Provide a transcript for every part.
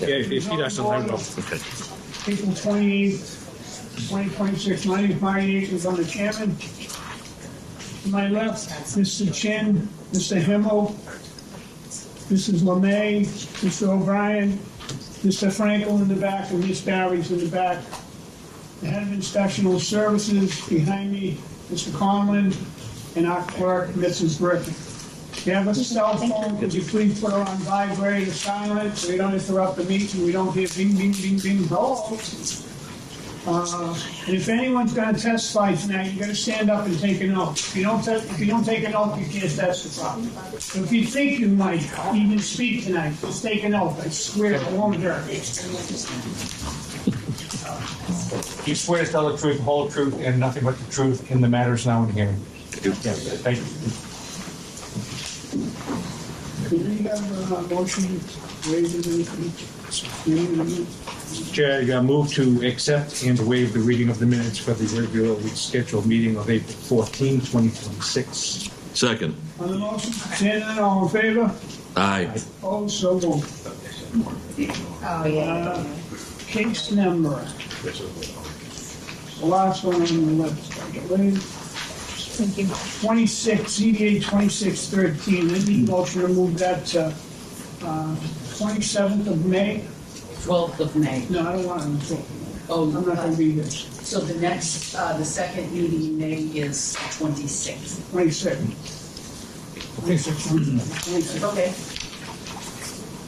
Yeah, if he doesn't, I will. Okay. April 28th, 2026, 95 acres on the chairman. To my left, Mr. Chin, Mr. Himmel, Mrs. LeMay, Mr. O'Brien, Mr. Frankel in the back, and Miss Barry's in the back. The head of inspectional services behind me, Mr. Conlon, and our clerk, Mrs. Griffin. If you have a cell phone, could you please put her on vibrate or silent so we don't interrupt the meeting, we don't hear bing, bing, bing, bing, hello. And if anyone's going to testify tonight, you got to stand up and take an oath. If you don't take an oath, you can't testify. So if you think you might even speak tonight, just take an oath. I swear I won't hurt. He swears to tell the truth, the whole truth, and nothing but the truth in the matters now in hearing. Yeah, thank you. Could we have a motion raising the Chair, I move to accept and waive the reading of the minutes for the regularly scheduled meeting of April 14, 2026. Second. On the motion, seeing none, all in favor? Aye. Opposed, so moved. Oh, yeah. Case number. The last one on the list. Thank you. ZBA 2613. I need a motion to move that to 27th of May. 12th of May. No, I don't want it until. Oh, I'm not going to be here. So the next, the second meeting in May is 26th. 27th. 26th. Okay.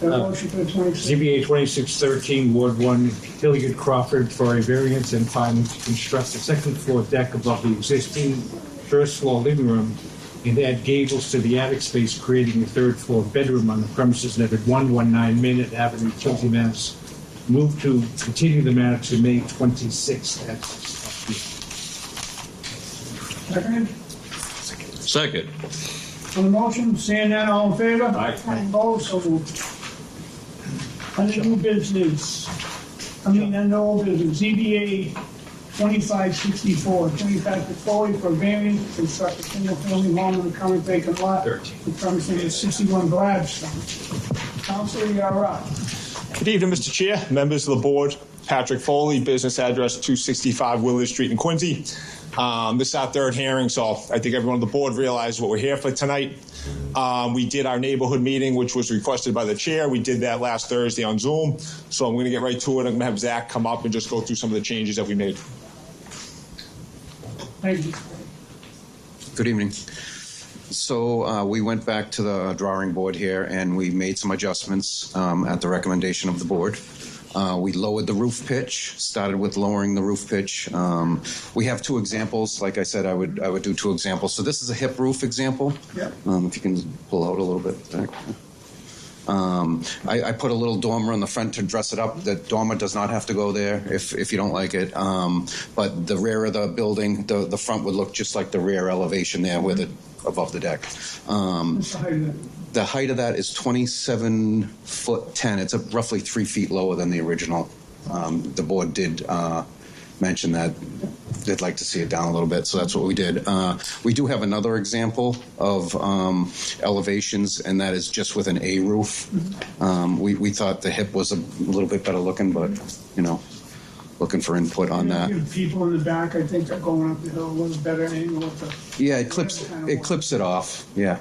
A motion for the 26th. ZBA 2613, Ward 1, Hilliard Crawford, for a variance and finding to construct a second floor deck above the existing first floor living room and add gables to the attic space, creating a third floor bedroom on the premises at 119 Minute Avenue, Chelsea, Mass. Move to continue the matter to May 26th at 6 p.m. Second. On the motion, seeing none, all in favor? Aye. Opposed, so moved. Under new business, under old business, ZBA 2564, 25 Foley for variance to construct a single-family home on the current vacant lot. 13. The premises is 61 Gladstone. Councilor, you're up. Good evening, Mr. Chair, members of the board. Patrick Foley, business address 265 Willard Street in Quincy. This is our third hearing, so I think everyone on the board realizes what we're here for tonight. We did our neighborhood meeting, which was requested by the chair. We did that last Thursday on Zoom. So I'm going to get right to it. I'm going to have Zach come up and just go through some of the changes that we made. Thank you. Good evening. So we went back to the drawing board here and we made some adjustments at the recommendation of the board. We lowered the roof pitch, started with lowering the roof pitch. We have two examples. Like I said, I would do two examples. So this is a hip roof example. Yep. If you can pull out a little bit back. I put a little dormer on the front to dress it up. The dormer does not have to go there if you don't like it. But the rear of the building, the front would look just like the rear elevation there with it above the deck. The height of that is 27'10". It's roughly 3 feet lower than the original. The board did mention that they'd like to see it down a little bit, so that's what we did. We do have another example of elevations, and that is just with an A roof. We thought the hip was a little bit better looking, but looking for input on that. People in the back, I think, are going up the hill a little better angle with the. Yeah, it clips it off. Yeah.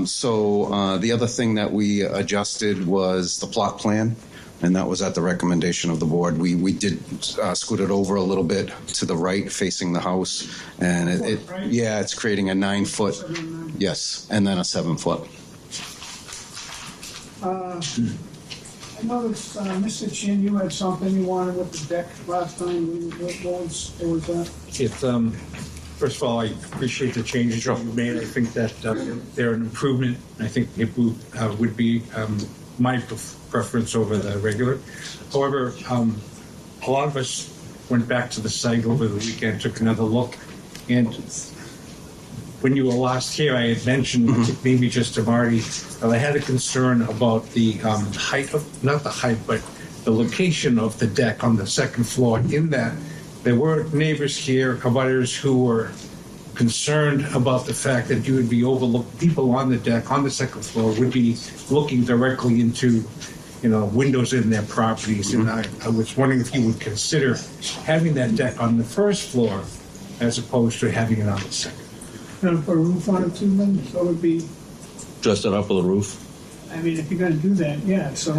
So the other thing that we adjusted was the plot plan, and that was at the recommendation of the board. We did scoot it over a little bit to the right, facing the house, and it's creating a 9 foot, yes, and then a 7 foot. I noticed, Mr. Chin, you had something you wanted with the deck last time. What was that? First of all, I appreciate the changes you made. I think that they're an improvement. I think it would be my preference over the regular. However, a lot of us went back to the site over the weekend, took another look, and when you were last here, I had mentioned, maybe just to Marty, that I had a concern about the height of, not the height, but the location of the deck on the second floor, in that there were neighbors here, abutters, who were concerned about the fact that you would be overlooking, people on the deck on the second floor would be looking directly into windows in their properties. And I was wondering if you would consider having that deck on the first floor as opposed to having it on the second. Gonna put a roof on it too, then, so it would be, Dressed it up with a roof. I mean, if you're gonna do that, yeah, so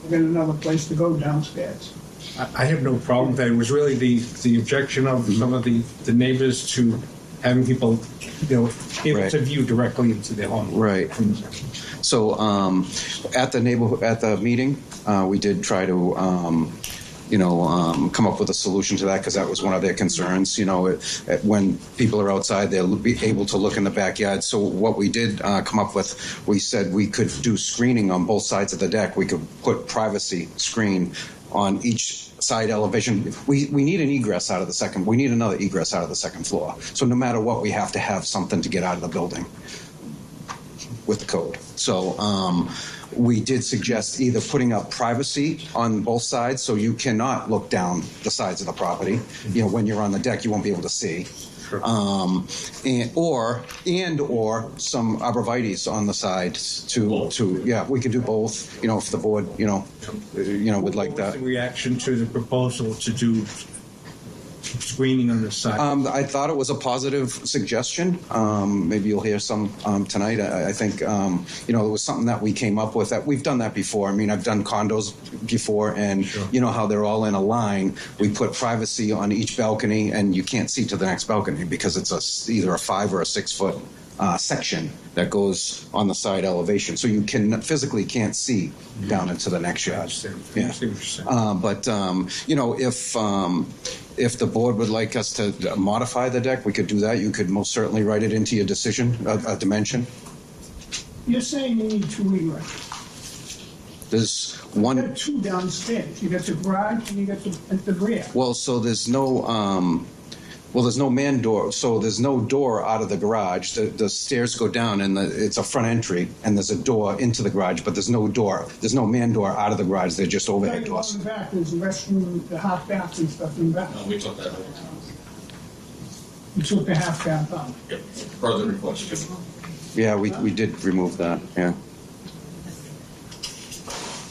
we got another place to go downstairs. I have no problem with that. It was really the objection of some of the neighbors to having people, able Right. to view directly into their home. Right. So at the meeting, we did try to, come up with a solution to that because that was one of their concerns. When people are outside, they'll be able to look in the backyard. So what we did come up with, we said we could do screening on both sides of the deck. We could put privacy screen on each side elevation. We need an egress out of the second. We need another egress out of the second floor. So no matter what, we have to have something to get out of the building with the code. So we did suggest either putting up privacy on both sides so you cannot look down the sides of the property. When you're on the deck, you won't be able to see. Sure. Or some arborvitaes on the side we could do both, if the board, would like What was that. the reaction to the proposal to do screening on the side? I thought it was a positive suggestion. Maybe you'll hear some tonight. I think, it was something that we came up with. That we've done that before. I mean, I've done condos before, and Sure. you know how they're all in a line. We put privacy on each balcony, and you can't see to the next balcony because it's either a 5 or a 6 foot section that goes on the side elevation, so you physically can't see down into the next I yard. understand. I Yeah. understand what you're saying. If the board would like us to modify the deck, we could do that. You could most certainly write it into your decision, a dimension. You're saying you need two egress. There's You one, got two downstairs. You got the garage and you got the rear. so there's no man door, so there's no door out of the garage. The stairs go down, and it's a front entry, and there's a door into the garage, but there's no door. There's no man door out of the garage. They're just overhead In doors. the back, there's the restroom, the half bath and stuff in the back. We took that You took the half bath out. further request. Yeah, we did remove that. Yeah,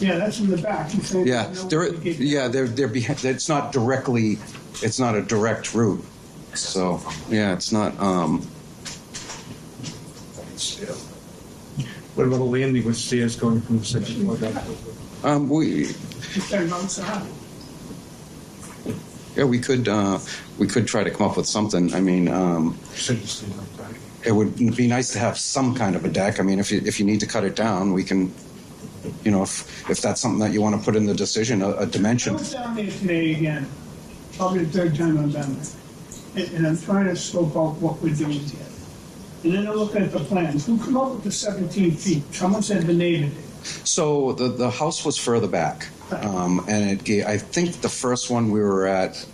Yeah, that's in the back. You say yeah. there's no way to get- They're behind. It's not directly. It's not a direct route. So yeah, it's not. What about a landing with stairs going from the second floor down? We Just got it outside. Yeah, we could try to come up with something. I mean, Should just leave it like that. it would be nice to have some kind of a deck. I mean, if you need to cut it down, we can, if that's something that you want to put in the decision, a I dimension. was down there today again, probably the third time I've done that. And I'm trying to scope out what we're doing here. And then I look at the plans. Who came up with the 17 feet? Someone said the neighbor did. So the house was further back, and it gave, I think the first one we were at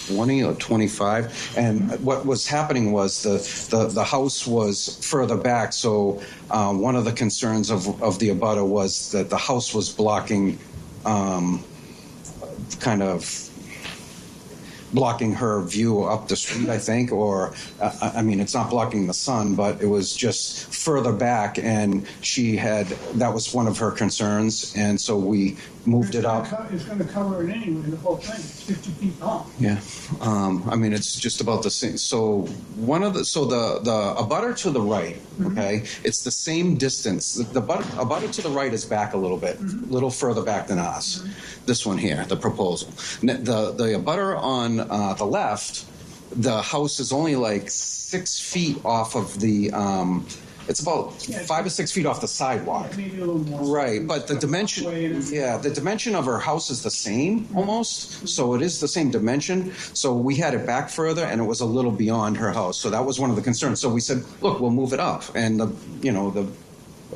20 or 25, and what was happening was the house was further back. So one of the concerns of the abutter was that the house was blocking, kind of blocking her view up the street, I think, or I mean, it's not blocking the sun, but it was just further back, and that was one of her concerns, and so we moved it up. It's going to cover it anyway, the whole thing. It's 50 feet long. Yeah, I mean, it's just about the same. So the abutter to the right, okay, it's the same distance. The abutter to the right is back a little bit, little further back than us. This one here, the proposal. The abutter on the left, the house is only like 6 feet off of the. It's about 5 or 6 feet off the sidewalk. Maybe a little more. Right, but the dimension, the dimension of her house is the same almost, so it is the same dimension. So we had it back further, and it was a little beyond her house. So that was one of the concerns. So we said, look, we'll move it up, and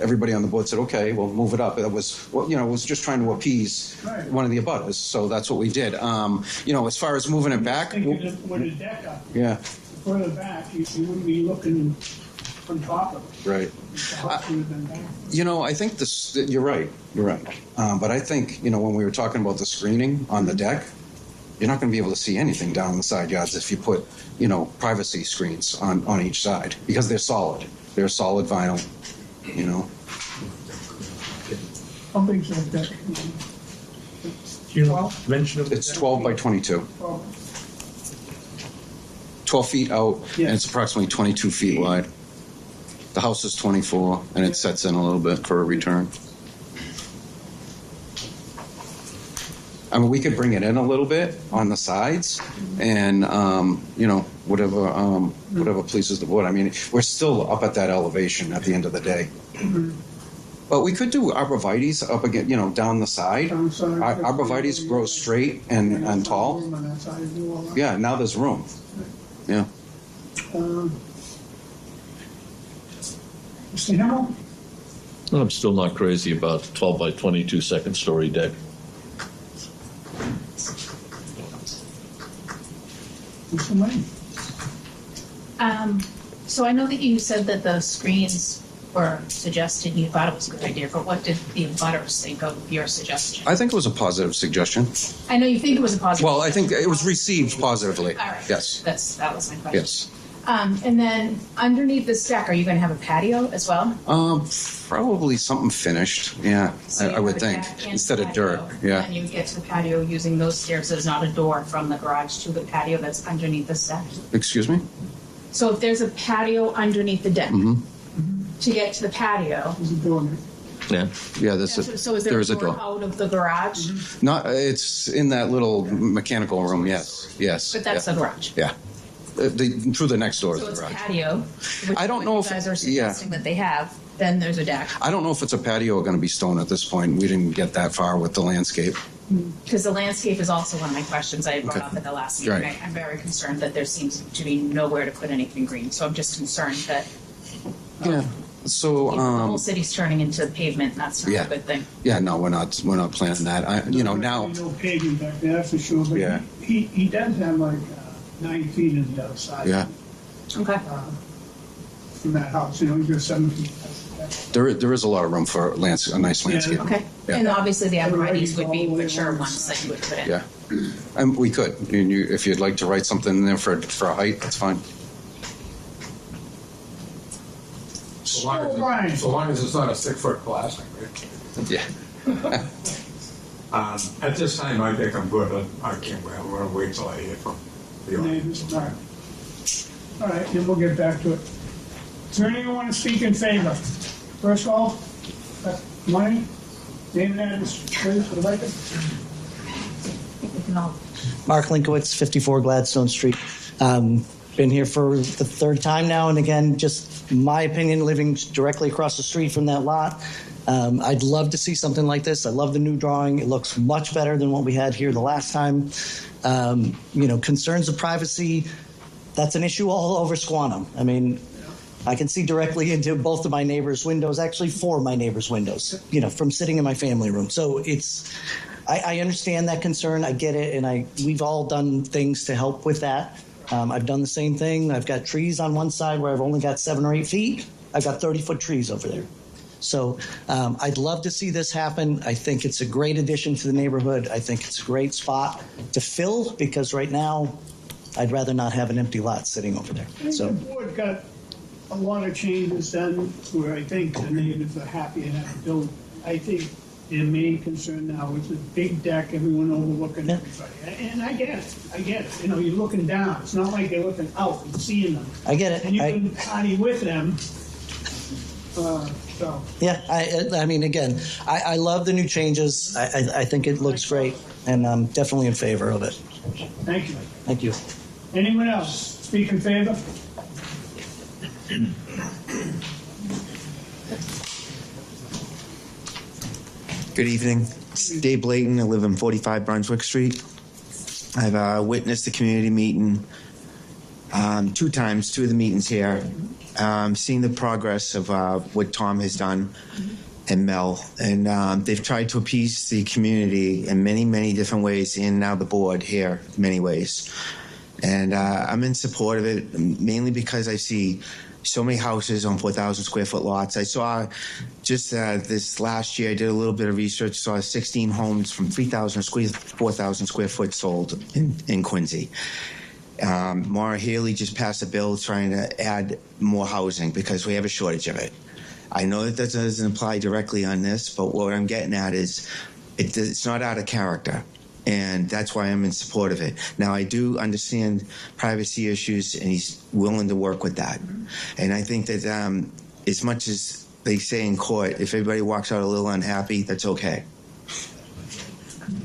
everybody on the board said, okay, we'll move it up. It was, it was just trying to appease one of the abutters. So that's what we did. As far as moving it back, Thinking that with a deck up, yeah, further back, you wouldn't be looking on top of it. right. The house would have been back. I think this. You're right. You're right. But I think when we were talking about the screening on the deck, you're not going to be able to see anything down the side yards if you put privacy screens on each side because they're solid. They're solid vinyl. How big's that deck? Do you know, mention of the It's deck? 12 by 22, 12 feet out, Yeah. and it's approximately 22 feet wide. The house is 24, and it sets in a little bit for a return. I mean, we could bring it in a little bit on the sides, and whatever pleases the board. I mean, we're still up at that elevation at the end of the day. But we could do arborvitaes up again, down the side. Arborvitaes grow straight and tall. Room on that side to do all that. Yeah, now there's room. Yeah. Mr. Himmel? I'm still not crazy about 12 by 22 second story deck. Mr. Lane? So I know that you said that the screens were suggested, you thought it was a good idea, but what did the abutters think of your suggestion? I think it was a positive suggestion. I know you think it was a positive. Well, I think it was received positively. All right. Yes. That was my question. Yes. And then underneath this deck, are you going to have a patio as well? Probably something finished. Yeah, So you I would have a think deck and instead of dirt. patio, Yeah. And you get to the patio using those stairs. There's not a door from the garage to the patio that's underneath the deck. Excuse me. So if there's a patio underneath the deck, Mm-hmm. to get to the patio, Is he doing it? Yeah. Yeah, so is there there a is a door door. out of the garage? Not. It's in that little mechanical room. Yes. Yes. But that's yeah. the garage. Yeah. Through the next door So is it's the a garage. patio. Which I don't is know what if- you guys are yeah. suggesting that they have. Then there's a deck I don't know if it's a patio or going to be stone at this point. We didn't get that far with the landscape. because the landscape is also one of my questions I brought Okay. up at the last meeting. Right. I'm very concerned that there seems to be nowhere to put anything green. So I'm just concerned that Yeah. So. the whole city's turning into pavement. And that's not Yeah. a good thing. Yeah. No, we're not planning that. Now. No pavement back there, that's for sure, but Yeah. he does have like 9 feet on the other side. Yeah. Okay. From that house, he's got 7 feet. There is a lot of room for a nice landscape. Okay. Yeah. And obviously the Everybody arborvitaes would be all the way mature along the ones that you would put in. Yeah. And we could. If you'd like to write something in there for a height, that's fine. So long as Brian. so long as it's not a 6-foot plastic, right? Yeah. At this time, I think I'm good. I can't wait. I'm going to wait till I hear from the audience. Neighbors, all right. All right, then we'll get back to it. Is there anyone want to speak in favor? First call, money, name and address, please, for the record. We can all Mark Linkowitz, 54 Gladstone Street. Been here for the third time now, and again, just my opinion, living directly across the street from that lot. I'd love to see something like this. I love the new drawing. It looks much better than what we had here the last time. Concerns of privacy, that's an issue all over Squantum. I mean, I can see directly into both of my neighbors' windows, actually 4 of my neighbors' windows, from sitting in my family room. So I understand that concern. I get it. And we've all done things to help with that. I've done the same thing. I've got trees on one side where I've only got 7 or 8 feet. I've got 30-foot trees over there. So I'd love to see this happen. I think it's a great addition to the neighborhood. I think it's a great spot to fill because right now I'd rather not have an empty lot sitting over there. I think So. the board got a lot of changes done where I think the neighbors are happy and have built. I think their main concern now is the big deck, everyone overlooking Yeah. everybody. And I get it. You're looking down. It's not like you're looking out and seeing them. I get it. And you can party with them. So, Yeah, I mean, again, I love the new changes. I think it looks great, and I'm definitely in favor of it. thank you. Thank you. Anyone else speak in favor? Good evening. Dave Blayton. I live in 45 Brunswick Street. I've witnessed the community meeting 2 times, 2 of the meetings here. Seen the progress of what Tom has done and Mel. And they've tried to appease the community in many, many different ways, and now the board here in many ways. And I'm in support of it, mainly because I see so many houses on 4,000 square foot lots. I saw just this last year, I did a little bit of research, saw 16 homes from 3,000 square, 4,000 square foot sold in Quincy. Maura Healey just passed a bill trying to add more housing because we have a shortage of it. I know that doesn't apply directly on this, but what I'm getting at is it's not out of character. And that's why I'm in support of it. Now, I do understand privacy issues, and he's willing to work with that. And I think that as much as they say in court, if everybody walks out a little unhappy, that's okay.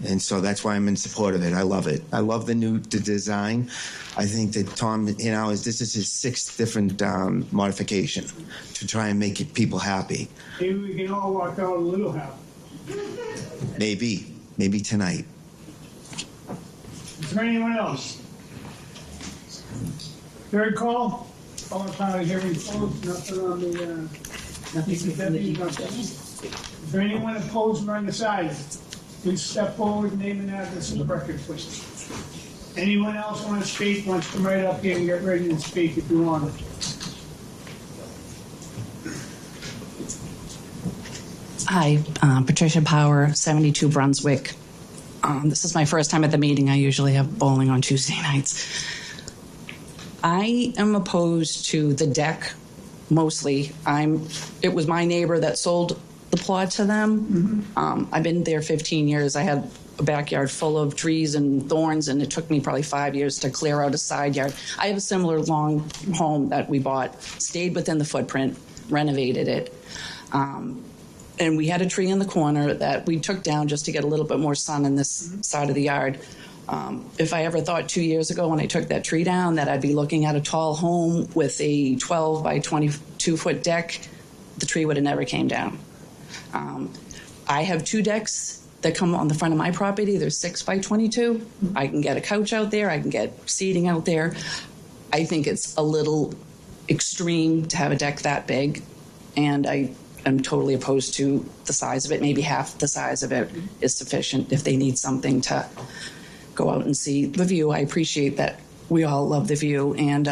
And so that's why I'm in support of it. I love it. I love the design. I think that Tom, this is his 6th different modification to try and make people happy. Maybe we can all walk out a little happy. Maybe tonight. Is there anyone else? Third call? All part of hearing closed, nothing on the, nothing. Is there anyone opposed or undecided? Please step forward, name and address in the record, please. Anyone else want to speak, wants to come right up here and get ready to speak if you want. Hi, Patricia Power, 72 Brunswick. This is my first time at the meeting. I usually have bowling on Tuesday nights. I am opposed to the deck, mostly. It was my neighbor that sold the plot to them. I've been there 15 years. I had a backyard full of trees and thorns, and it took me probably 5 years to clear out a side yard. I have a similar long home that we bought, stayed within the footprint, renovated it. And we had a tree in the corner that we took down just to get a little bit more sun in this side of the yard. If I ever thought 2 years ago when I took that tree down that I'd be looking at a tall home with a 12 by 22 foot deck, the tree would have never came down. I have 2 decks that come on the front of my property. They're 6 by 22. I can get a couch out there. I can get seating out there. I think it's a little extreme to have a deck that big, and I'm totally opposed to the size of it. Maybe half the size of it is sufficient if they need something to go out and see the view. I appreciate that we all love the view, and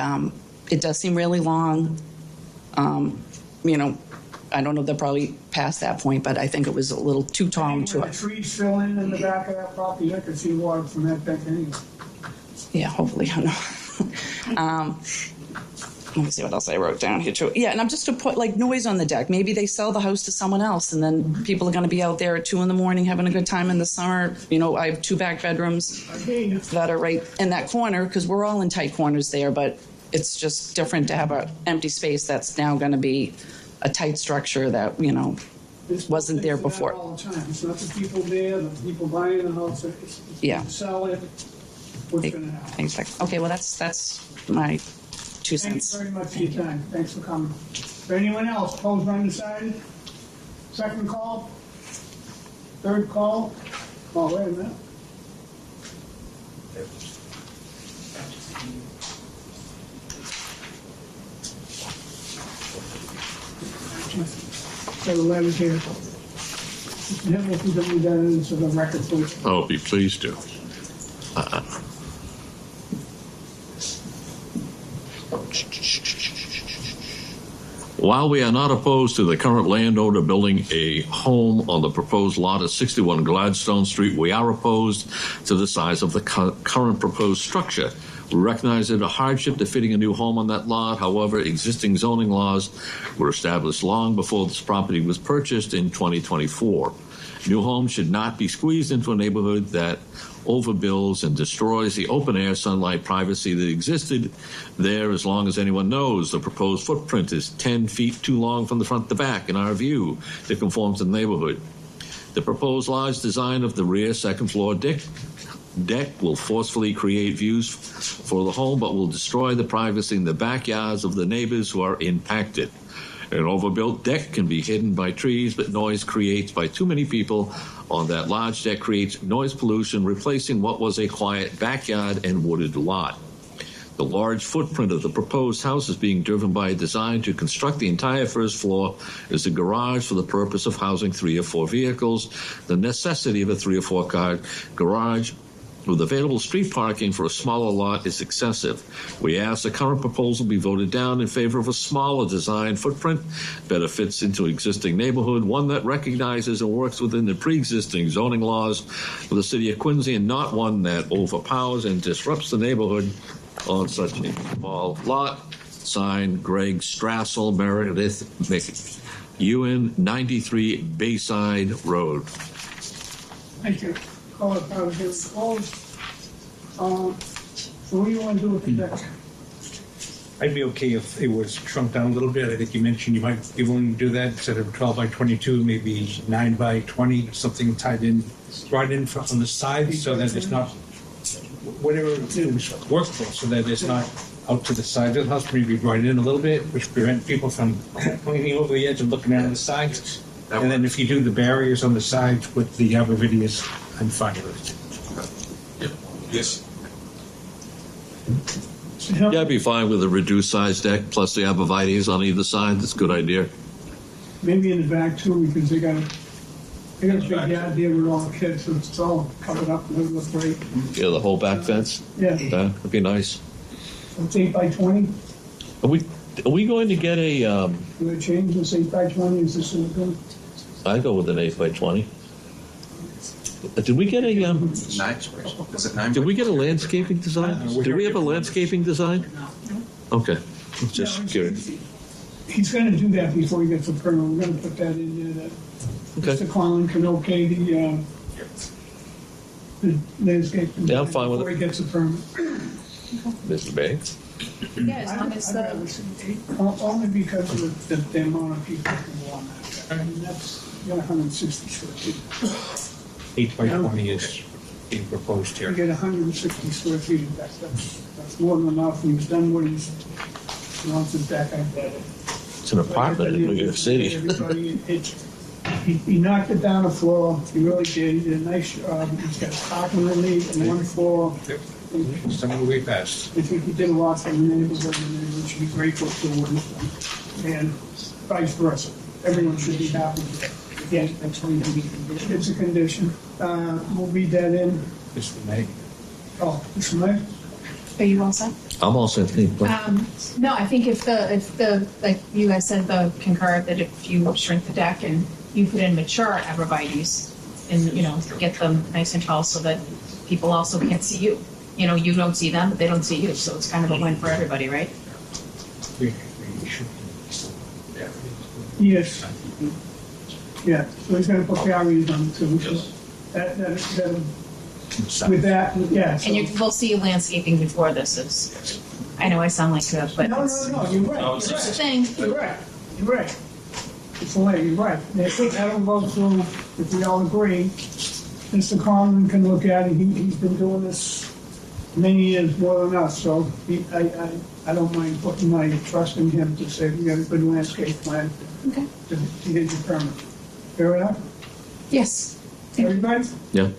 it does seem really long. I don't know, they're probably past that point, but I think it was a little too tall. When the trees fill in the back of that property, I can see water from that deck anyway. Yeah, hopefully. I know. Let me see what else I wrote down here too. Yeah, and I'm just to put like noise on the deck. Maybe they sell the house to someone else, and then people are going to be out there at 2 a.m. having a good time in the summer. I have 2 back bedrooms that are right in that corner because we're all in tight corners there. But it's just different to have an empty space that's now going to be a tight structure that wasn't there before. All the time. It's not the people there, the people buying the house. It's Yeah. Sell it. What's going to happen? Exactly. Okay. Well, that's my 2 cents. Thanks very much for your time. Thanks for coming. Is there anyone else opposed or undecided? Second call? Third call? Oh, wait a minute. Got a letter here. Mr. Himmel, if you can read that into the record, please. I'll be pleased to. While we are not opposed to the current landowner building a home on the proposed lot at 61 Gladstone Street, we are opposed to the size of the current proposed structure. We recognize it a hardship to fitting a new home on that lot. However, existing zoning laws were established long before this property was purchased in 2024. New homes should not be squeezed into a neighborhood that overbuilds and destroys the open-air sunlight privacy that existed there. As long as anyone knows, the proposed footprint is 10 feet too long from the front to back, in our view, to conform to the neighborhood. The proposed large design of the rear second-floor deck will forcefully create views for the home, but will destroy the privacy in the backyards of the neighbors who are impacted. An overbuilt deck can be hidden by trees, but noise created by too many people on that large deck creates noise pollution, replacing what was a quiet backyard and wooded lot. The large footprint of the proposed house is being driven by a design to construct the entire first floor as a garage for the purpose of housing 3 or 4 vehicles. The necessity of a 3 or 4 car garage with available street parking for a smaller lot is excessive. We ask the current proposal be voted down in favor of a smaller design footprint, better fits into existing neighborhood, one that recognizes and works within the pre-existing zoning laws of the city of Quincy, and not one that overpowers and disrupts the neighborhood on such a small lot. Signed, Greg Strassel, Meredith UN 93 Bayside Road. Thank you. Call it public hearing closed. So what do you want to do with the deck? I'd be okay if it was shrunk down a little bit. I think you mentioned you might be willing to do that instead of 12 by 22, maybe 9 by 20, something tied in, right in on the side so that it's not, whatever it is, workable, so that it's not out to the side of the house, maybe right in a little bit, which prevent people from leaning over the edge and looking down the sides. And then if you do the barriers on the sides with the arborvitae's, I'm fine with it. Yes. Yeah, I'd be fine with a reduced size deck plus the arborvitae's on either side. That's a good idea. Maybe in the back too, because they got a big yard there with all the kids, so it's all covered up and it looks great. Yeah, the whole back fence. Yeah, That'd be nice. it's 8 by 20. Are we going to get a? Do they change this 8 by 20? Is this what we're doing? I go with an 8 by 20. Did we get a? 9, is it 9? Did we get a landscaping design? Did we have a landscaping design? Okay, just curious. He's going to do that before he gets a permit. We're going to put that in there that Okay. Mr. Conlon can okay the landscape. Yeah, I'm fine with before it. he gets a permit. Mr. Banks. Yeah, as long as I'd rather the, see 8, only because of the amount of people who go on that. I mean, that's, you got 160 square feet. 8 by 20 is being proposed You here. get 160 square feet, that's more than enough, and he's done what he wants his deck, I get it. It's an apartment in New York City. Everybody, he knocked it down a floor, he really did, he did a nice job, he's got parking relief in one floor. Yep. Some of the way past. I think he did a lot for the neighborhood, and they should be grateful for what he's done, and vice versa, everyone should be happy. Yeah, that's what it's a condition. We'll read that in. This for May. Oh, this May? are you all set? I'm all set. No, I think if the, like you guys said, the concur that if you shrink the deck and you put in mature arborvitae's and, you know, get them nice and tall so that people also can't see you. You know, you don't see them, but they don't see you, so it's kind of a win for everybody, right? We should. Yes. Yeah, so he's gonna put barriers on it too. So with that, yeah. So. And we'll see landscaping before this is, I know I sound like a, but No, it's you're right. it's just a thing. You're right. You're right. It's a way, you're right. I think that'll go through, if we all agree. Mr. Conlon can look at it. He's been doing this many years more than us, so I don't mind putting my trust in him to say we got a good landscape plan Okay. to get your permit. Fair enough? Yes. Everybody? Yeah,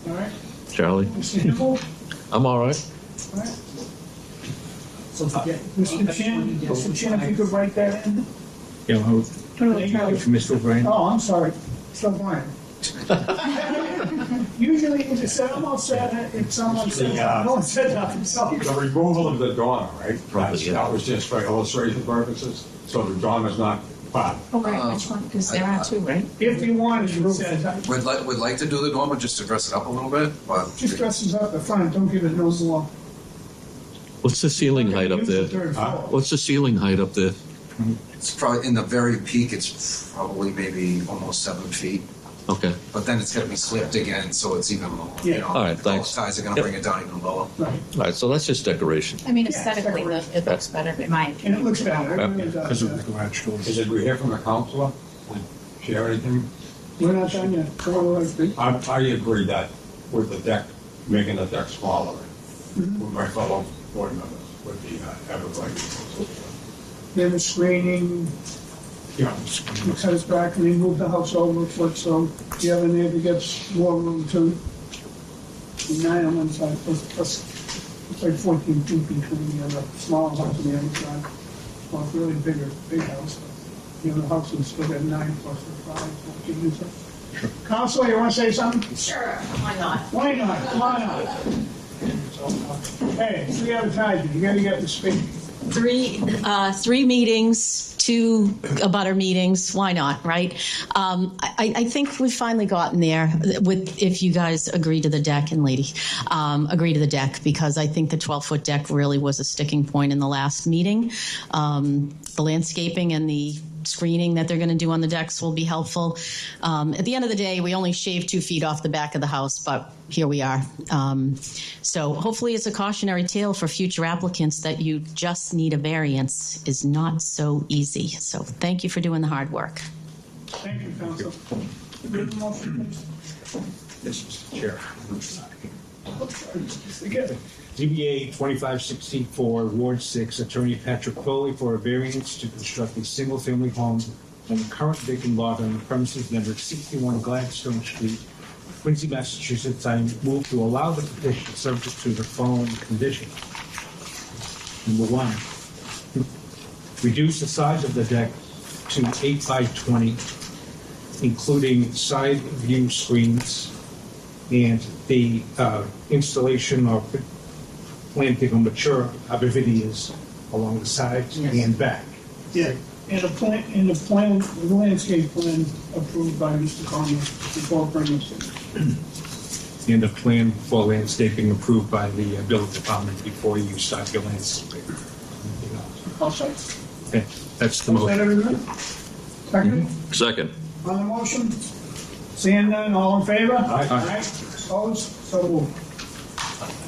All right. Charlie. Mr. Himmel? I'm all right. All right. Mr. Chin, if you could write that in. You know, Mr. O'Brien. Oh, I'm sorry. So Brian. Usually, if it's almost said, if someone says, no one said nothing, so. The removal of the dormer, right? That was just for illustration purposes, so the dormer's not part. Oh, right, which one? Because there are two, right? If you wanted, you said, Would like to do the dormer just to dress it up a little bit, but just dresses up the front, don't give it no more. What's the ceiling height up Use the there? third floor. What's the ceiling height up there? it's probably in the very peak. It's probably maybe almost 7 feet, Okay. but then it's going to be slipped again, so it's even lower. Yeah. You know, All right, thanks. Those guys are going to bring it down even lower. Right, All right, so that's just decoration. I mean, Yeah, aesthetically, it looks better in my and opinion. it looks better, it really Because does. of the garage doors. Did we hear from the counselor? Share anything? We're not done yet. Go ahead. I agree that with the deck, making the deck smaller, with my fellow board members, would be everybody. Then the screening, Yeah. you cut us back and they move the house over a foot, so the other neighbor gets more room too. 9 on one side, plus it's like 14 feet between the other small house and the other side. Well, it's really big house. The other house is still at 9 plus the 5. 14, so. Counselor, you want to say something? Sure, why not? Why not? Come on out. Hey, 3 at a time, you gotta get to speak. Three meetings, 2 abutter meetings. Why not, right? I think we've finally gotten there with if you guys agree to the deck and lady agree to the deck, because I think the 12-foot deck really was a sticking point in the last meeting. The landscaping and the screening that they're going to do on the decks will be helpful. At the end of the day, we only shaved 2 feet off the back of the house, but here we are. So hopefully it's a cautionary tale for future applicants that you just need a variance is not so easy. So thank you for doing the hard work. Thank you, Council. Good motion, please. Yes, Mr. Chair. Again. ZBA 2564, Ward 6, Attorney Patrick Foley for a variance to construct a single-family home on the current vacant lot on the premises numbered 61 Gladstone Street, Quincy, Massachusetts. I move to allow the petition subject to the following conditions. Number 1, reduce the size of the deck to 8 by 20, including side view screens and the installation of planting of mature arborvitae's along the sides and back. Yeah, and the landscape plan approved by Mr. Conlon before pregnancy. And a plan for landscaping approved by the building department before you start your landscaping. Also, Okay, that's the is that motion. everything? Second? Second. On the motion? Seeing none, all in favor? Aye. Opposed? So moved.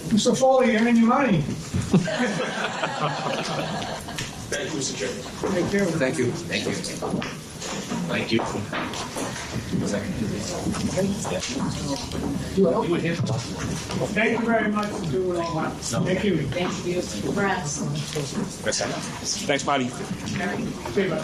Mr. Foley, you're in your money. Thank you, Mr. Chairman. Thank you. Thank you. Thank you. Thank you. Thank you very much for doing all that. Thank you. Thank you. Congrats. Thanks, Marty. Okay, bye.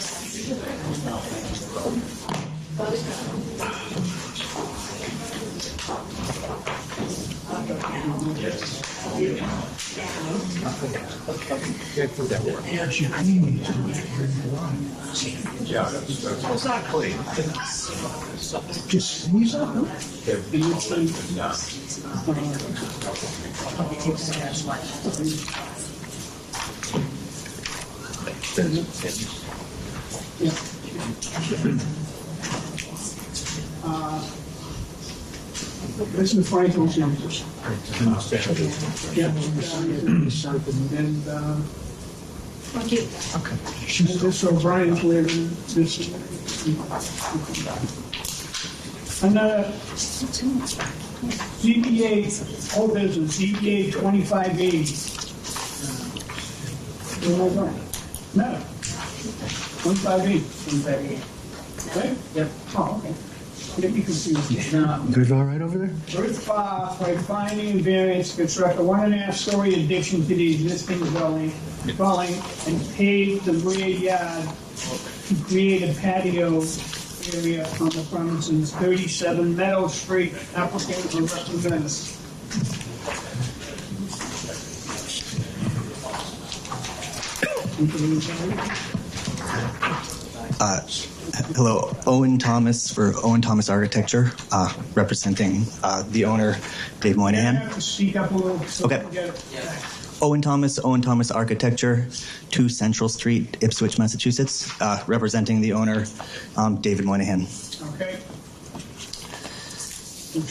Yeah, that's Just sneeze up, huh? This is Franklin's numbers. Yeah. And, Thank you. and this O'Brien's living, this. Another ZBA, whole business, ZBA 2580. No. 2580. 2580. Okay? Yep. Oh, okay. Get me confused. Good, all right over there? Earth by finding and variance to construct a 1.5-story addition to the existing dwelling and pave the rear yard to create a patio area on the premises 37 Meadow Street, applicant or representative. Hello, Owen Thomas for Owen Thomas Architecture, representing the owner, Dave Moynihan. Speak up a little. So Okay. we get it. Owen Thomas Architecture, 2 Central Street, Ipswich, Massachusetts, representing the owner, David Moynihan. Okay.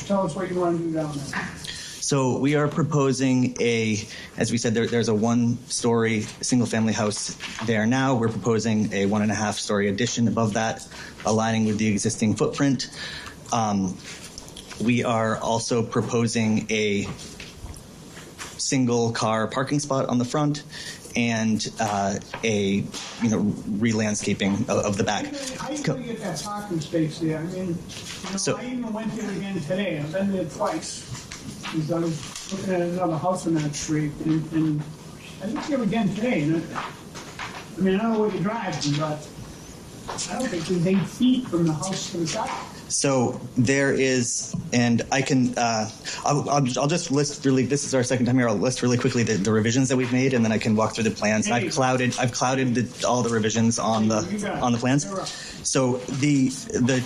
Tell us what you want to do down there. So we are proposing as we said, there's a 1-story single-family house there now. We're proposing a 1.5-story addition above that, aligning with the existing footprint. We are also proposing a single-car parking spot on the front and re-landscaping of the back. How you gonna get that parking space there? I mean, I even went there again today. I've been there twice. Because I was looking at another house on that street, and I looked here again today. And I mean, I don't know where you drive, but I don't think there's 8 feet from the house to the side. So there is, and I can, I'll just list really, this is our second time here, I'll list really quickly the revisions that we've made, and then I can walk through the plans. I've clouded all the revisions on the plans. So the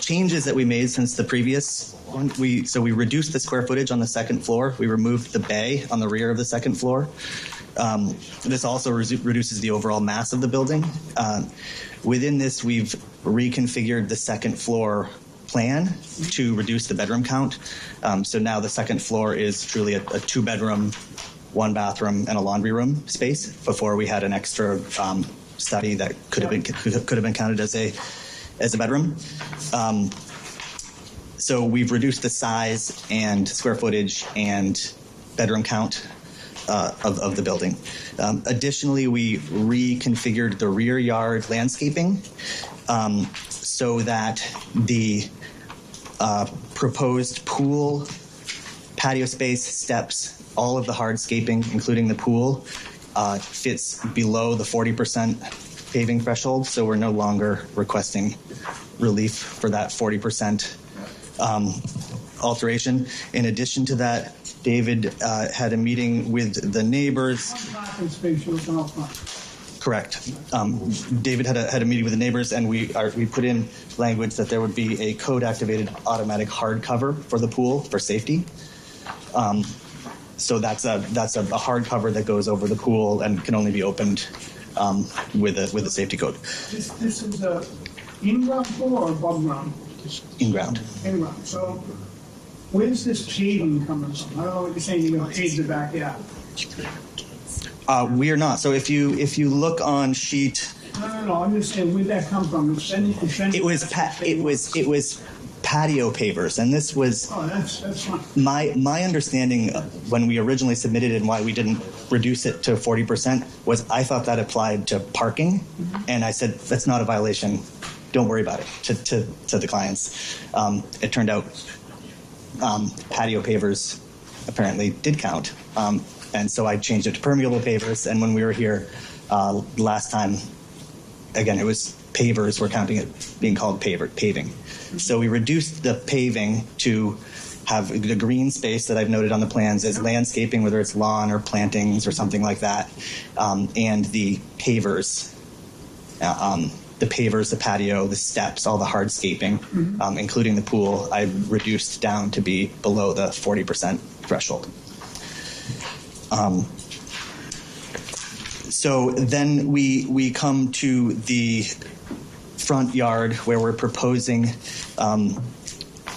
changes that we made since the previous one, we reduced the square footage on the second floor. We removed the bay on the rear of the second floor. This also reduces the overall mass of the building. Within this, we've reconfigured the second floor plan to reduce the bedroom count. So now the second floor is truly a 2-bedroom, 1 bathroom, and a laundry room space. Before we had an extra study that could have been counted as a bedroom. So we've reduced the size and square footage and bedroom count of the building. Additionally, we reconfigured the rear yard landscaping so that the proposed pool, patio space, steps, all of the hardscaping, including the pool, fits below the 40% paving threshold. So we're no longer requesting relief for that 40% alteration. In addition to that, David had a meeting with the neighbors. Parking space you can offer. Correct. David had a meeting with the neighbors, and we put in language that there would be a code-activated automatic hard cover for the pool for safety. So that's a hard cover that goes over the pool and can only be opened with a safety code. This is a in-ground pool or above ground? In ground. In-ground. So where's this paving coming from? I don't know what you're saying. You're going to pave the backyard. We are not. So if you look on sheet, No. I'm just saying, where'd that come from? it was patio pavers, and this was. Oh, that's fine. My understanding when we originally submitted it and why we didn't reduce it to 40% was I thought that applied to parking, and I said that's not a violation. Don't worry about it to the clients. It turned out patio pavers apparently did count, and so I changed it to permeable pavers. And when we were here last time, again it was pavers. We're counting it being called paving. So we reduced the paving to have the green space that I've noted on the plans as landscaping, whether it's lawn or plantings or something like that, and the pavers, the patio, the steps, all the hardscaping, including the pool, I reduced down to be below the 40% threshold. So then we come to the front yard where we're proposing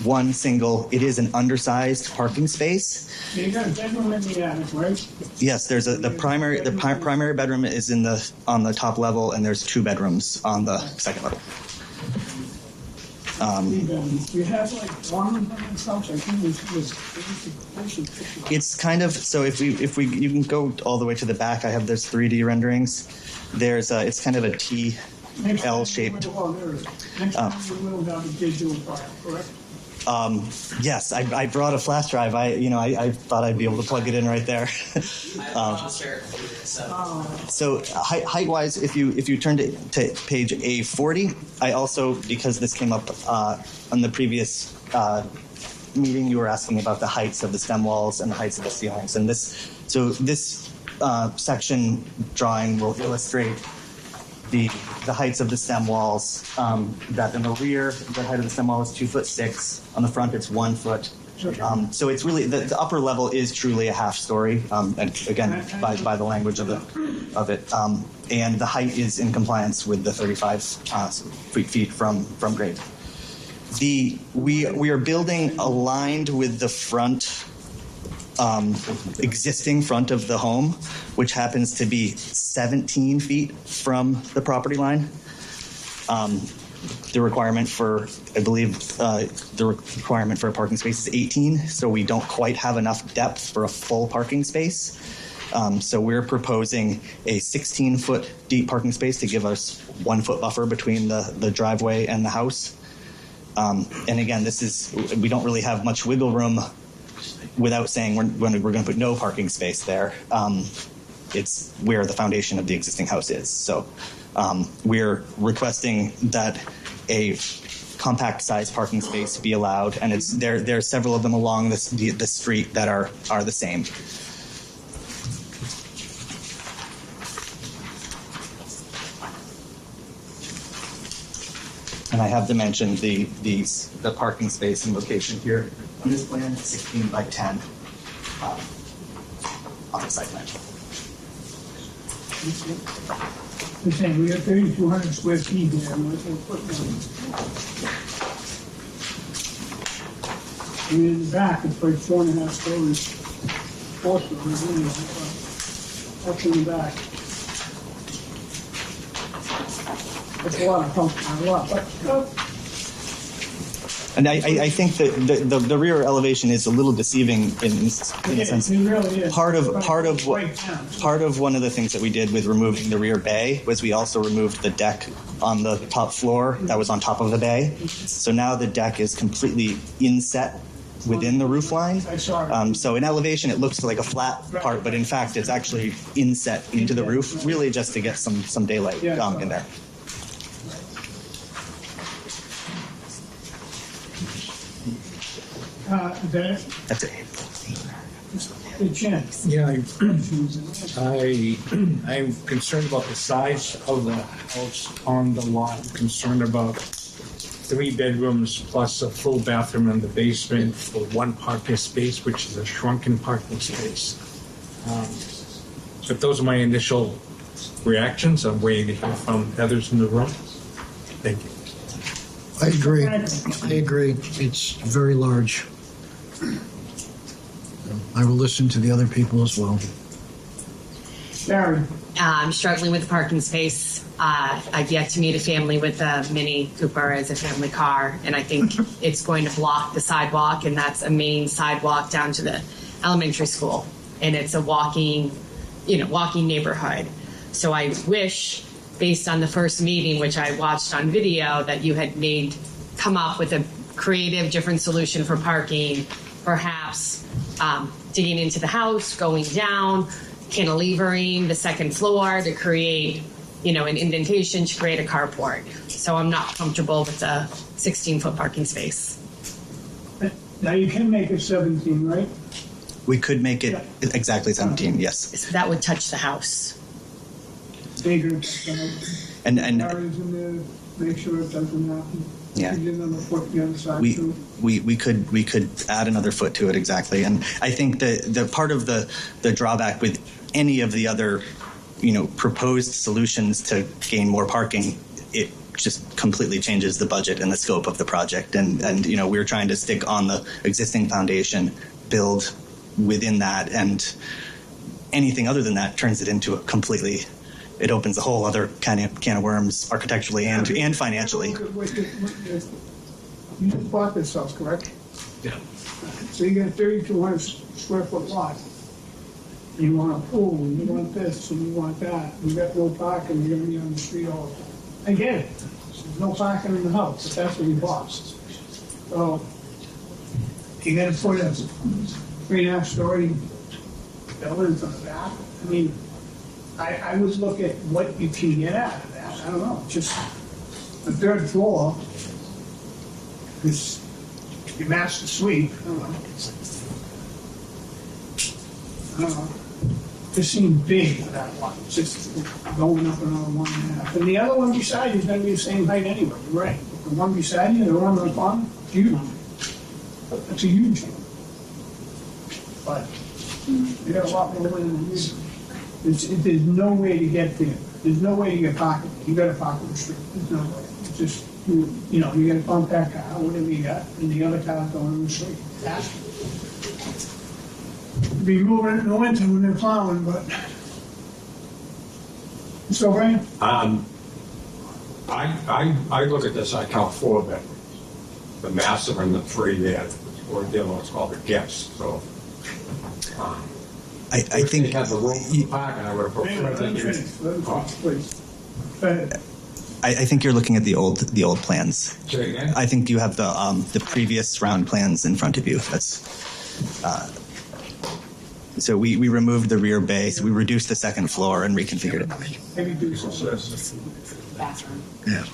one single. It is an undersized parking space. You got a bedroom in the attic, right? Yes, there's the primary bedroom is on the top level, and there's 2 bedrooms on the second level. You have like one in the house. I think It's kind of so if we you can go all the way to the back. There's 3D renderings. There's it's kind of a T. L-shaped. Next time you will have a digital file, correct? Yes, I brought a flash drive. I thought I'd be able to plug it in right there. So height-wise, if you turn to page A40, I also, because this came up on the previous meeting, you were asking about the heights of the stem walls and the heights of the ceilings, and this section drawing will illustrate the heights of the stem walls. That in the rear, the height of the stem wall is 2'6". On the front, it's 1 foot. So it's really the upper level is truly a half story, and again by the language of it. And the height is in compliance with the 35 feet from grade. We are building aligned with the front. Existing front of the home, which happens to be 17 feet from the property line. The requirement for, I believe, the requirement for a parking space is 18, so we don't quite have enough depth for a full parking space. So we're proposing a 16-foot deep parking space to give us 1 foot buffer between the driveway and the house. And again, we don't really have much wiggle room without saying we're going to put no parking space there. It's where the foundation of the existing house is. So we're requesting that a compact size parking space be allowed, and there are several of them along the street that are the same. And I have dimensioned the parking space and location here. On this plan, it's 16 by 10 on the site plan. You're saying we have 3,200 square feet there. And in the back, it's like 4.5 stories. 4 stories. Up in the back. It's a lot of pump, a lot, but, And I think that the rear elevation is a little deceiving in a sense. it really is. Part of Right down. part of one of the things that we did with removing the rear bay was we also removed the deck on the top floor that was on top of the bay. So now the deck is completely inset within the roof line. I saw it. So in elevation, it looks like a flat part, but in fact, it's actually inset into the roof, really just to get some daylight in there. That, That's it. the chin. Yeah, I'm concerned about the size of the house on the lot. I'm concerned about 3 bedrooms plus a full bathroom in the basement for 1 parking space, which is a shrunken parking space. But those are my initial reactions. I'm waiting to hear from others in the room. Thank you. I agree. I agree. It's very large. I will listen to the other people as well. Barry, I'm struggling with the parking space. I've yet to meet a family with a Mini Cooper as a family car, and I think it's going to block the sidewalk, and that's a main sidewalk down to the elementary school, and it's a walking neighborhood. So I wish, based on the first meeting, which I watched on video, that you had come up with a creative, different solution for parking, perhaps digging into the house, going down, cantilevering the 2nd floor to create, an indentation to create a carport. So I'm not comfortable with a 16-foot parking space. now you can make it 17, right? We could make it exactly 17, yes. That would touch the house. Bigger, And areas in there, make sure it doesn't happen. Yeah. Put it on the foot the other side we too. we could add another foot to it, exactly. And I think the part of the drawback with any of the other proposed solutions to gain more parking, it just completely changes the budget and the scope of the project. And we're trying to stick on the existing foundation, build within that, and anything other than that turns it into it opens a whole other can of worms architecturally and financially. You just bought this house, correct? Yeah. So you got a 3,200 square foot lot. You want a pool, and you want this, and you want that. You got no parking, you're gonna be on the street all the time. I get it. There's no parking in the house, if that's what you bought. So you gotta put a 3.5 story buildings on the back. I mean, I would look at what you can get out of that. I don't know, just a 3rd floor is your master suite. I don't know. This seemed big for that one, just going up another 1.5. And the other one beside you is gonna be the same height anyway, you're right. The one beside you, the one on the corner, huge. That's a huge one. But you got a lot more land than you. There's no way to get there. There's no way to get parking. You gotta park on the street. There's no way. It's just, you gotta bump that car, whatever you got, and the other car going on the street. Be moving in the winter when they're plowing, but. So, Brian? I look at this, I count 4 bedrooms. The master and the 3 there, or what's called the guest, so. I think If they had the room for parking, I would have preferred Let that me you. finish, please. Go ahead. I think you're looking at the old plans. Say again? I think you have the previous round plans in front of you. That's so we removed the rear bay, so we reduced the 2nd floor and reconfigured it. Maybe do some. Bathroom. Yeah.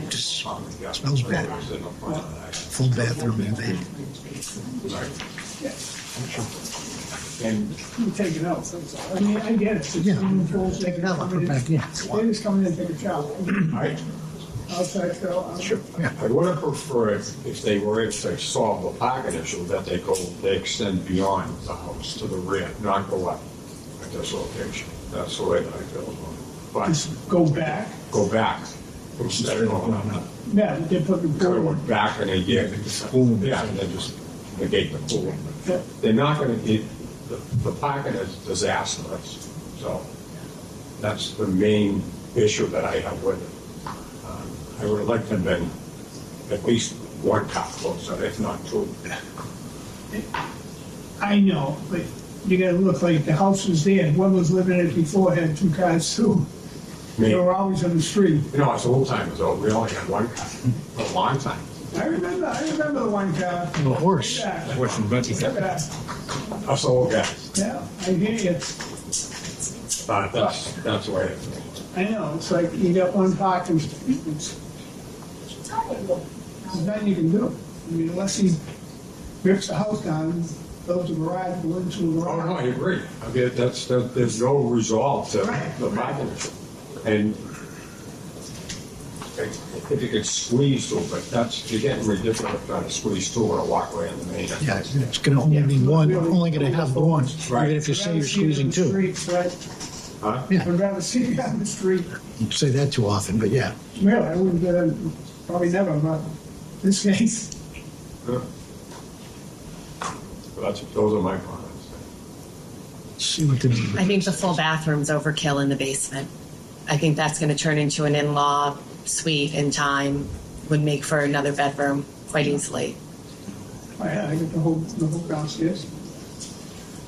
Just smells bad. Full bathroom and bed. And You take it out, that's all. I mean, I get it. Yeah. Take it out, I'll put it back in. They just come in and take a shower. I, Outside shower. Sure. I would have preferred if they were able to solve the parking issue, that they extend beyond the house to the rear, not go up at this location. That's the way that I feel about it. But Just go back. go back instead of going up. Yeah, they put the Go pool. back and they get, yeah, and then just negate the pool. Yeah. They're not gonna, the parking is disastrous, so that's the main issue that I have with it. I would have liked to have been at least one car closer, if not two. I know, but you gotta look like the house was there, whoever was living in it before had two cars too. Me. They were always on the street. You know, it's old timers though, we only had one car for a long time. I remember the one car. The horse. Yeah, Horse and buggy. Us old guys, yeah, I hear you. but that's the way it is. I know, it's like you got one parking space. There's nothing you can do. I mean, unless he rips the house down, goes to the garage, goes into the Oh, no, garage. I agree. I mean, there's no resolve to the parking issue. And if you could squeeze through, but you're getting ridiculous trying to squeeze through with a walkway in the main. Yeah, it's going to only be one, only going to have the one, Right. even if you say you're squeezing two. Huh? I'd rather see you on the street. You say that too often, but yeah. Really, I wouldn't, probably never, but this case. Yeah. Those are my comments. See what the. I think the full bathroom's overkill in the basement. I think that's going to turn into an in-law suite in time, would make for another bedroom quite easily. Oh, yeah, I get the whole downstairs.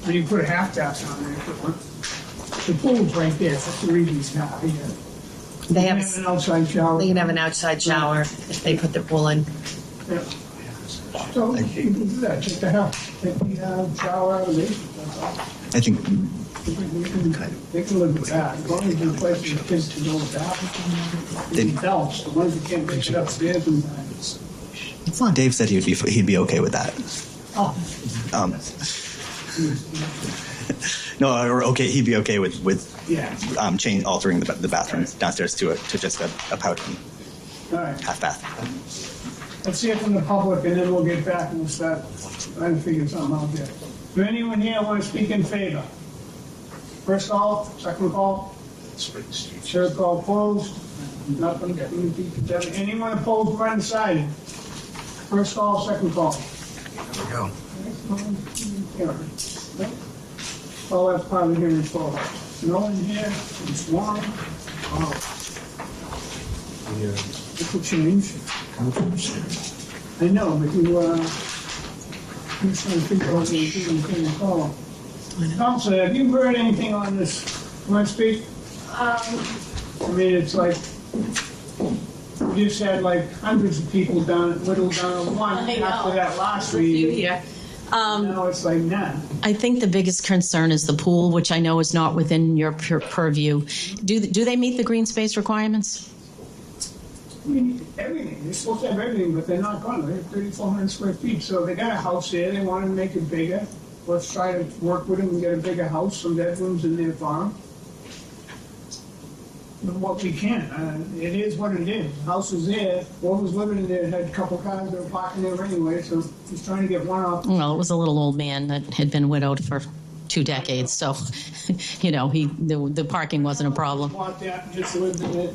And you put a half bath on there if you want. The pool's right there, that's the reason it's not here. They You have, can an outside shower. they can have an outside shower if they put their pool in. Yeah. So you can do that, take the house, take the shower out of the basement, that's all. I think They can live with that, as long as you place your kids to go with that. Adults, the ones that can't make it upstairs and. Dave said he'd be okay with that. Oh. No, or okay, he'd be okay with Yeah. altering the bathroom downstairs to just a pouch All right, half bath. let's hear from the public and then we'll get back and we'll start trying to figure something out there. Does anyone here want to speak in favor? First call, second call? Third call opposed? Nothing. Anyone opposed or undecided? First call, second call? There we go. Well, that's part of the hearing for no one here, it's one. Oh. It could change. I know, but you're just trying to figure out what you're doing, can call. Counselor, have you heard anything on this? Want to speak? I mean, it's like, you just had like hundreds of people whittled down to one I know. after that last There's a few meeting. here. Now it's like none. I think the biggest concern is the pool, which I know is not within your purview. Do they meet the green space requirements? I mean, everything, they're supposed to have everything, but they're not gonna, they have 3,400 square feet, so they got a house there, they want to make it bigger. Let's try to work with them and get a bigger house, some bedrooms in their farm. What we can, it is what it is, the house is there, what was living in there had a couple cars that were parking there anyway, so he's trying to get one off. Well, it was a little old man that had been widowed for 2 decades, so the parking wasn't a problem. Bought that and just lived in it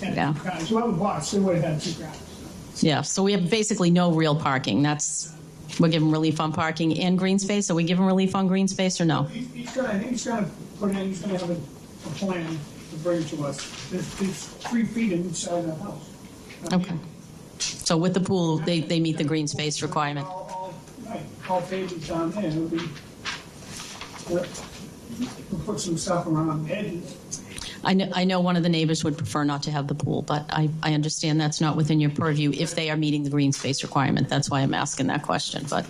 and Yeah. had 2 cars, whoever bought it, still would have had 2 cars. Yeah, so we have basically no real parking. We're giving relief on parking and green space. Are we giving relief on green space or no? I think he's gonna put in, he's gonna have a plan to bring to us. There's 3 feet in each side of the house. Okay. So with the pool, they meet the green space requirement. All pages down there, it'll be, we'll put some stuff around the edges. I know one of the neighbors would prefer not to have the pool, but I understand that's not within your purview if they are meeting the green space requirement. That's why I'm asking that question. But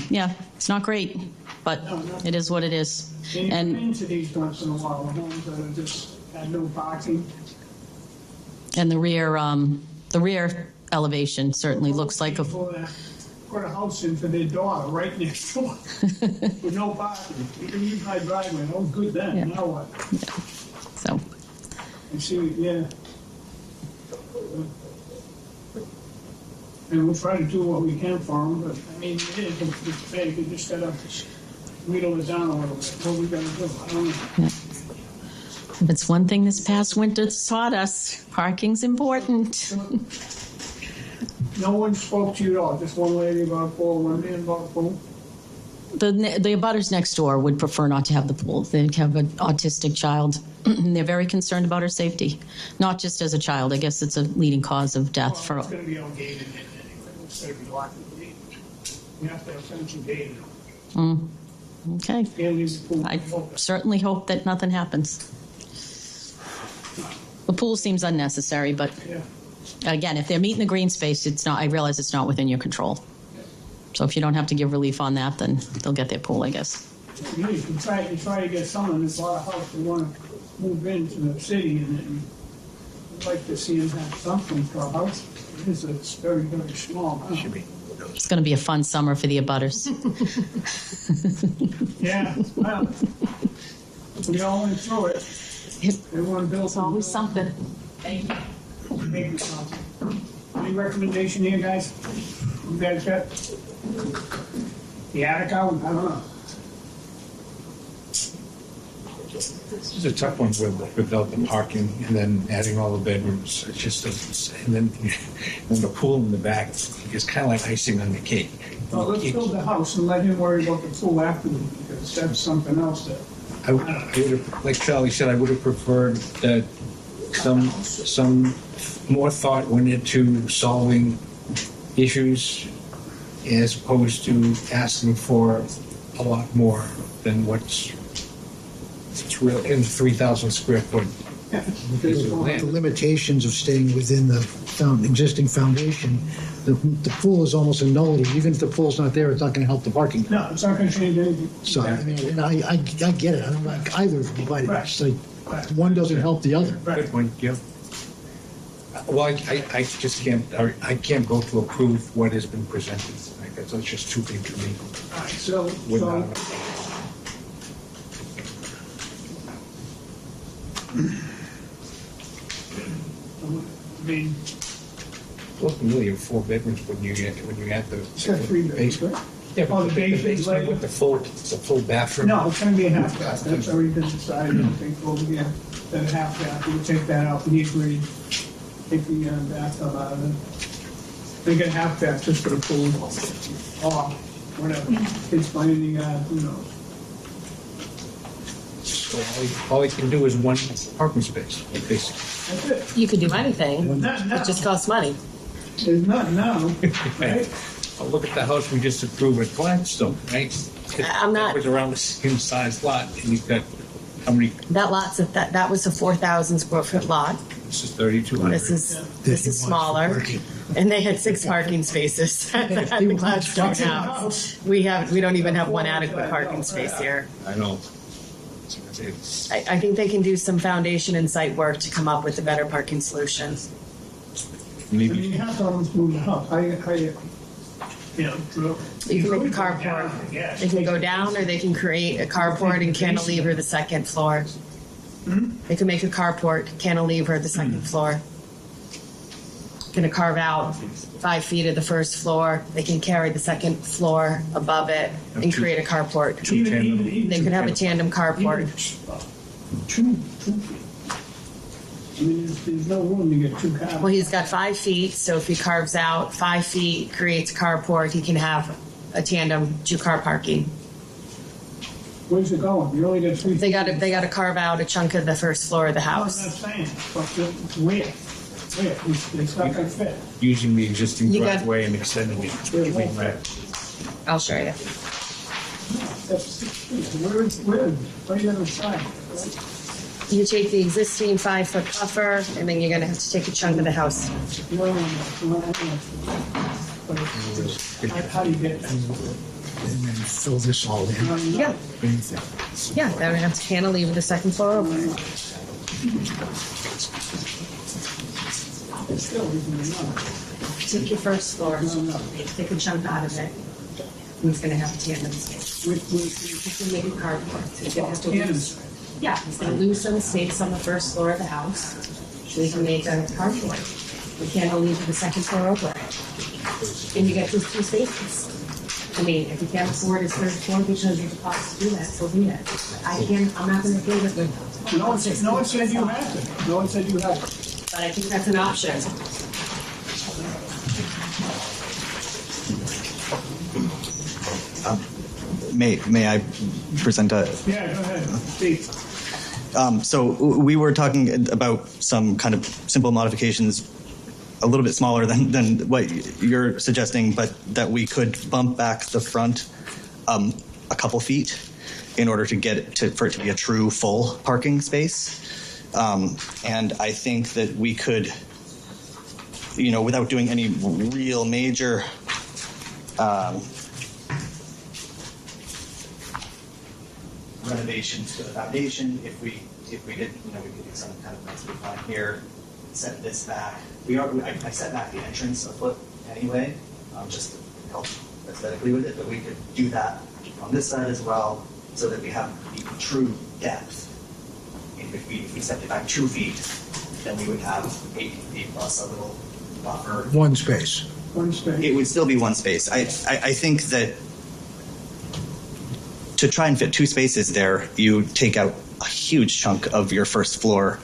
yeah, it's not great, but it is what it is. And you And come into these once in a while, homes that are just had no parking. and the rear elevation certainly looks like a. People that put a house in for their daughter right next door with no parking. You can use my driveway, that was good then, Yeah. now what? So You see, yeah. And we'll try to do what we can for them, but I mean, it's big, you just gotta wheedle it down a little bit. What we gotta do, I don't know. if it's one thing this past winter taught us, parking's important. No one spoke to you at all, just one lady about a pool, one man about a pool. The abutters next door would prefer not to have the pool. They have an autistic child. And they're very concerned about her safety, not just as a child. I guess it's a leading cause of death for. It's going to be all gated in anyway. It's going to be locked and gated. You have to have fencing gated. Okay. Can't leave the pool I open. certainly hope that nothing happens. The pool seems unnecessary, but Yeah. again, if they're meeting the green space, it's not. I realize it's not within your control. So if you don't have to give relief on that, then they'll get their pool, I guess. You can try to get someone that's bought a house to want to move into the city, and I'd like to see them have something for a house. It's very, very small. Huh? It's going to be a fun summer for the abutters. Yeah, well, we all went through it. Everyone built. It's always something. Thank you, Council. Any recommendation here, guys? You guys got the attic out? I don't know. This is a tough one without the parking and then adding all the bedrooms. It just doesn't, and then the pool in the back is kind of like icing on the cake. Well, let's build the house and let him worry about the pool afterwards, because that's something else that. I would have, like Charlie said, I would have preferred that some more thought went into solving issues as opposed to asking for a lot more than what's real in 3,000 square foot. The limitations of staying within the existing foundation, the pool is almost a nullity. Even if the pool's not there, it's not going to help the parking. No, it's not going to change anything. So, I mean, and I get it. I don't like either of them, but it's like one doesn't help the other. Good point, yeah. Well, I just can't, I can't go to approve what has been presented. Like, that's just too big for me. All right, so Without, I mean, well, really, 4 bedrooms when you add the it's got 3 bedrooms, basement. right? Yeah, Oh, but the the basement's basement like- with the full bathroom. No, it's going to be a half bath. That's already been decided. I think over here, that a half bath. We'll take that out. He agreed. Take the bathtub out of it. Make it a half bath just for the pool. Or whatever. Kids playing in the yard, who knows? So all he can do is one parking space, basically. That's it. You could do anything. Not now. It just costs money. There's not now, right? Well, look at the house we just approved at Gladstone, right? I'm not- That was around the same size lot, and you've got, how many, That lot's that was a 4,000 square foot lot. this is 3,200. This is smaller, and they had 6 parking spaces at the Gladstone house. We don't even have one adequate parking space here. I know. It's, I think they can do some foundation and site work to come up with a better parking solution. I mean, maybe, you have to almost move the house. You know, You can make a carport. They can go down, or they can create a carport and cantilever the second floor. They can make a carport, cantilever the second floor. Gonna carve out 5 feet of the first floor. They can carry the second floor above it and create a carport. They could have a tandem carport. Two feet. I mean, there's no room to get 2 cars. Well, he's got 5 feet, so if he carves out 5 feet, creates a carport, he can have a tandem 2-car parking. Where's it going? You only got 3 feet. They got to carve out a chunk of the first floor of the I'm not house. saying, but where? It's not going to fit. using the existing You got- driveway and extending it. Right. I'll show you. That's 6 feet. Where? Right on the side. You take the existing 5-foot buffer, and then you're gonna have to take a chunk of the house. How do you get that? And then fill this all in. Yeah, yeah, then we have to cantilever the second floor over. Still, isn't enough. Take your first floor, take a chunk out of it. He's gonna have a tandem space. He's gonna make a carport. He's gonna have to lose. Yeah, he's gonna lose some space on the first floor of the house, so he can make a carport. We cantilever the second floor over it. And you get those 2 spaces. I mean, if you can't afford his third floor because you cost to do that, so be it. I'm not gonna do it. No one said you had to. No one said you had to. But I think that's an option. May I present a? Yeah, go ahead, speak. So we were talking about some kind of simple modifications, a little bit smaller than what you're suggesting, but that we could bump back the front a couple feet in order to get it for it to be a true full parking space. And I think that we could, without doing any real major renovations to the foundation, if we did, we could do some kind of nice big line here, set this back. I set back the entrance a foot anyway, just to help aesthetically with it, but we could do that on this side as well, so that we have the true depth. If we stepped it back 2 feet, then we would have 8 feet plus a little buffer. One space. One space. It would still be one space. I think that to try and fit 2 spaces there, you take out a huge chunk of your first floor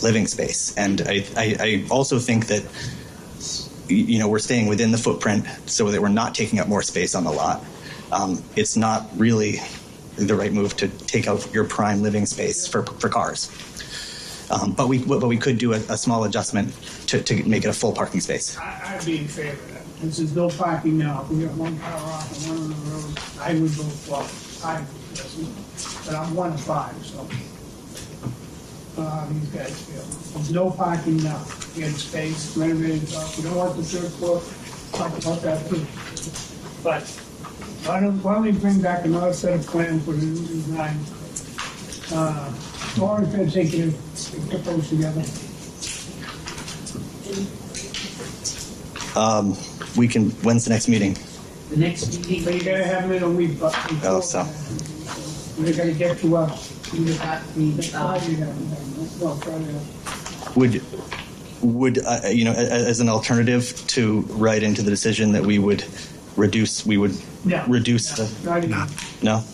living space. And I also think that, we're staying within the footprint so that we're not taking up more space on the lot. It's not really the right move to take out your prime living space for cars. But we could do a small adjustment to make it a full parking space. I'd be in favor of that. Since there's no parking now, if we got one car off and one on the road, I would go for 5, but I'm 1 of 5, so. These guys feel. There's no parking now. We had space, renovated, we don't want the 3rd floor, talk about that too. But why don't we bring back another set of plans with a new design? Or if they're taking it, put those together. When's the next meeting? The next meeting. But you gotta have them in a week, but. Oh, so. We're gonna get to us. Would as an alternative to write into the decision that we would reduce the. Not even. No?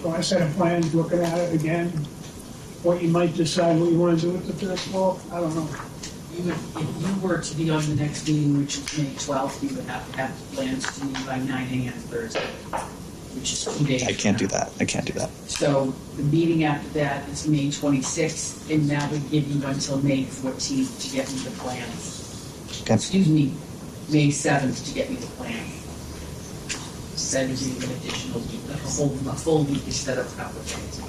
So I set of plans, looking at it again, what you might decide what you want to do with the 3rd floor, I don't know. If you were to be on the next meeting, which is May 12th, you would have to have the plans to you by 9 a.m. Thursday, which is 2 days. I can't do that. So the meeting after that is May 26th, and that would give you until May 14th to get me the plans. Okay. Excuse me, May 7th to get me the plan. So that gives you an additional week, a full week instead of a couple of days.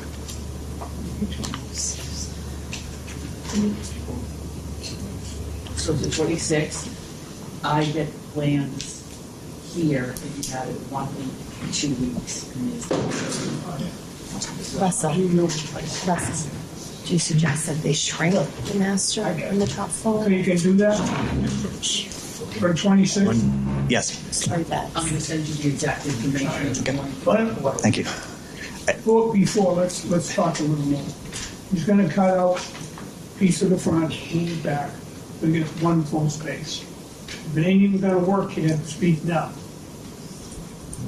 So the 26th, I get the plans here, if you have it 1 week, 2 weeks. And Russell, do you suggest that they shrink the master in the top floor? So you can do that? For 26? Yes. Sorry, that. I'm going to send you the exact information. Thank you. Before, let's talk a little more. He's gonna cut out a piece of the front, move it back, to get 1 full space. If it ain't even gonna work here, speak now.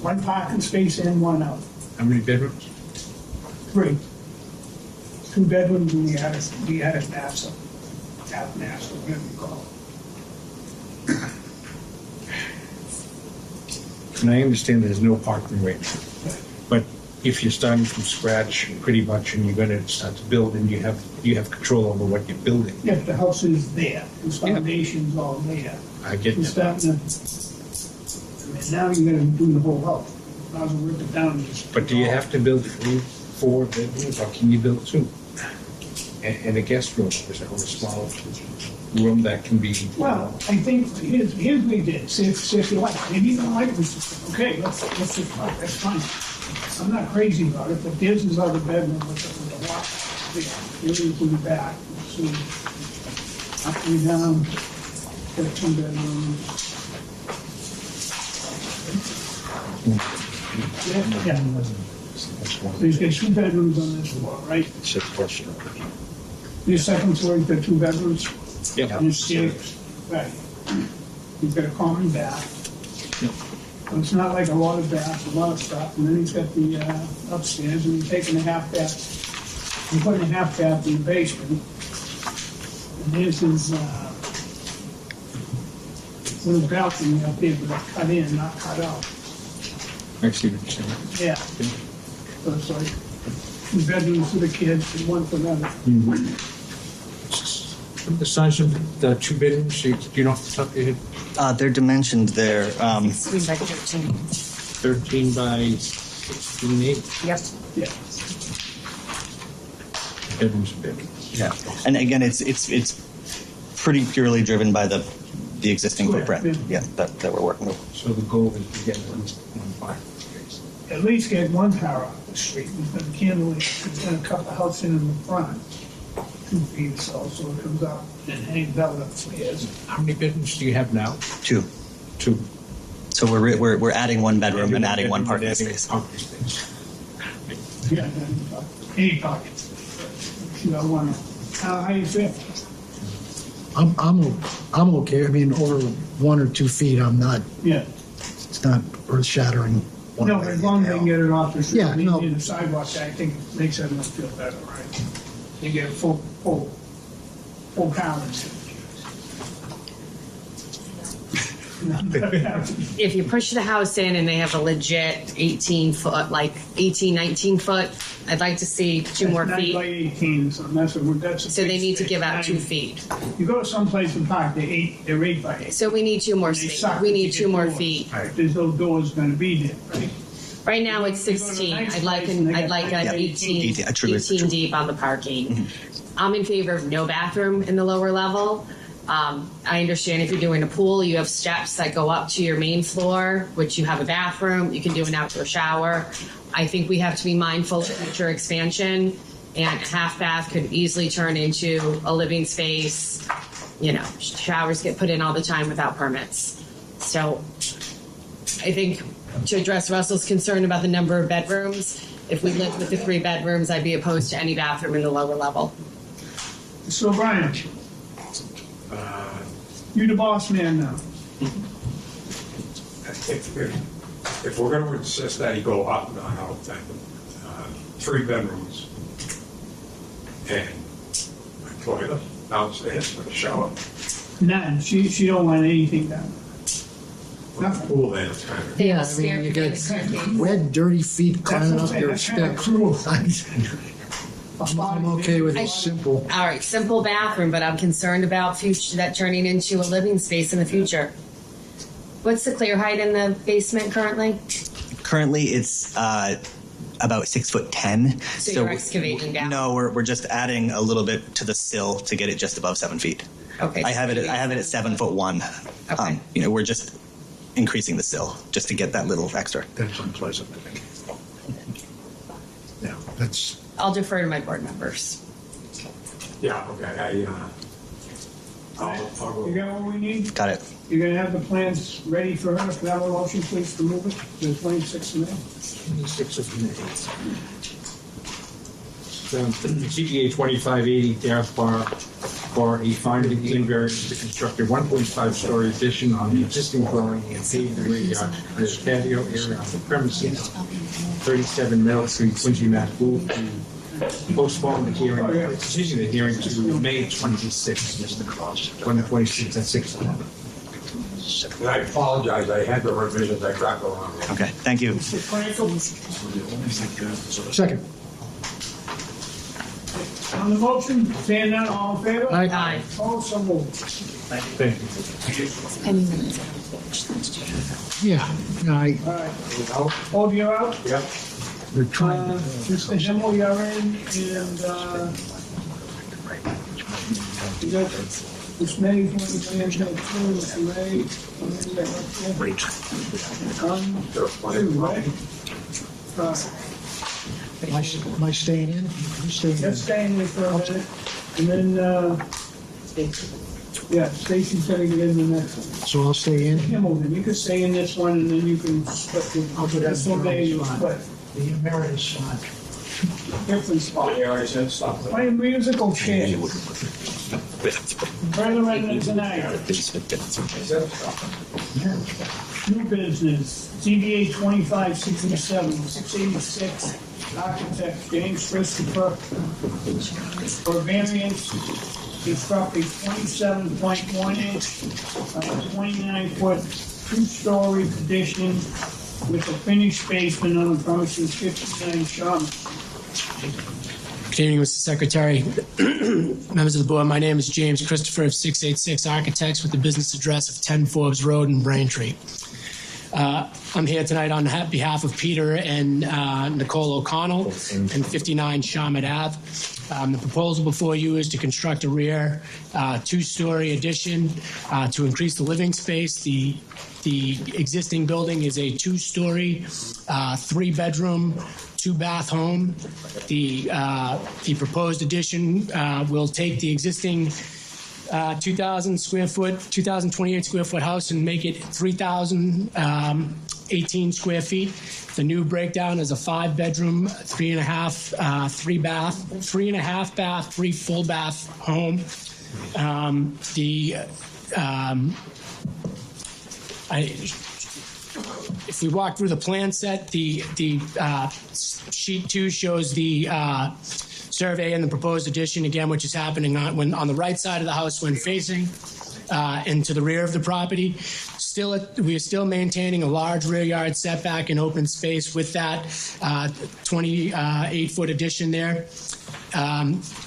1 parking space in, 1 out. How many bedrooms? 3. 2 bedrooms and the attic master, whatever you call it. And I understand there's no parking right now, but if you're starting from scratch pretty much and you're going to start to build and you have control over what you're building. If the house is there, the foundation's all there. I get You're that. starting to, now you're gonna do the whole house. Might as well rip it down and just. But do you have to build 3, 4 bedrooms, or can you build 2? And a guest room, or a small room that can be. Well, I think here's what he did. See if you like. Maybe you don't like this. Okay, let's just try. That's fine. I'm not crazy about it, but this is other bedroom with the walk. Here's in the back. See, up and down. Got 2 bedrooms. Yeah. So he's got 2 bedrooms on this floor, right? It's a question. Your second floor, you've got 2 bedrooms? Yeah. And your stairs, right. You've got a common bath. So it's not like a lot of baths, a lot of stuff. And then he's got the upstairs, and he's taking a half bath. He's putting a half bath in the basement. And here's his little balcony up there, but it's cut in, not cut out. I see what you're saying. Yeah. So it's like 2 bedrooms for the kids and 1 for them. The size of the 2 bedrooms, do you know off the top of your head? They're dimensioned there. 13 by 16, 8? Yep. Yeah. Bedrooms are big. Yeah, and again, it's pretty purely driven by the existing footprint. Yeah, that we're working with. So the goal is to get at least 1 parking space. At least get 1 car off the street. He's gonna cantilever, he's gonna cut the house in the front, 2 feet or so it comes out and hangs out upstairs. How many bedrooms do you have now? 2. 2. So we're adding 1 bedroom and adding 1 parking space. Parking space. Yeah, and, any pockets. You know, 1. How you feel? I'm okay. I mean, over 1 or 2 feet, I'm not, Yeah. it's not earth shattering. No, but as long as they can get it off the street, Yeah, no. in the sidewalk, I think it makes everyone feel better, right? You get full balance. If you push the house in and they have a legit 18 foot, like 18, 19 foot, I'd like to see 2 more 9 feet. by 18, so that's a So they big need to space. give out 2 9. feet. You go to someplace and park, they're 8 by 8. So we need 2 more They spaces. suck We if need you 2 get more doors. feet. There's no doors gonna be there, right? Right now it's You go to a 16. nice I'd like place and they an got 18 true. deep on the parking. I'm in favor of no bathroom in the lower level. I understand if you're doing a pool, you have steps that go up to your main floor, which you have a bathroom. You can do an outdoor shower. I think we have to be mindful of future expansion, and a half bath could easily turn into a living space. You know, showers get put in all the time without permits. So I think to address Russell's concern about the number of bedrooms, if we lived with the 3 bedrooms, I'd be opposed to any bathroom in the lower level. So Brian, you're the boss man now. If we're gonna insist that he go up, not out, then 3 bedrooms and a toilet downstairs with a shower. None, she don't want anything done. Nothing. Pool then, it's kind of. Yeah, I mean, you got red, dirty feet climbing up your steps. I'm okay with it simple. All right, simple bathroom, but I'm concerned about that turning into a living space in the future. What's the clear height in the basement currently? Currently, it's about 6'10". So you're excavating down? No, we're just adding a little bit to the sill to get it just above 7 feet. Okay. I have it at 7'1". Okay. We're just increasing the sill just to get that little extra. That's unpleasant to me. Yeah, that's. I'll defer to my board members. Yeah, okay, I'll You got what we need? Got it. You're gonna have the plans ready for her. Can I have a motion, please, to move it to the 26th of May? 26 of May. CGA 2580 dash bar for a finding in variance to construct a 1.5-story addition on the existing dwelling and pave the rear yard. There's patio area on the premises, 37 Middle Street, Quincy, Mass. Move to postpone the hearing, decision the hearing to May 26th, Mr. Claus. 2026 at 6 o'clock. And I apologize, I had the revisions, I got the wrong. Okay, thank you. Mr. Frankel, Second. on the motion, saying none, all in favor? Aye. All so moved. Thank you. Yeah, no, All right. Hold you out. Yep. they're trying to. Mr. Himmel, you're in, and, you got this May, Mr. Ray, Am I staying in? You staying in? Just staying there for a minute, and then, yeah, Stacy's gonna get in the next one. So I'll stay in? Himmel, then you can stay in this one, and then you can split. I'll do that This one, maybe you split. The emeritus spot. Different spot. Yeah, I said stop. Play musical chairs. Brethren, tonight. New business, ZBA 2567, 686, architect James Christopher, for variance, construct a 27.1 inch, 29-foot, two-story addition with a finished basement on the premises 59 Sharman. Good evening, Mr. Secretary, members of the board. My name is James Christopher of 686 Architects with the business address of 10 Forbes Road in Braintree. I'm here tonight on behalf of Peter and Nicole O'Connell and 59 Sharman Ave. The proposal before you is to construct a rear two-story addition to increase the living space. The existing building is a two-story, three-bedroom, two-bath home. The proposed addition will take the existing 2,028 square foot house and make it 3,018 square feet. The new breakdown is a 5-bedroom, 3.5 bath, 3 full bath home. If we walk through the plan set, the sheet 2 shows the survey and the proposed addition again, which is happening on the right side of the house when facing and to the rear of the property. We are still maintaining a large rear yard setback and open space with that 28-foot addition there.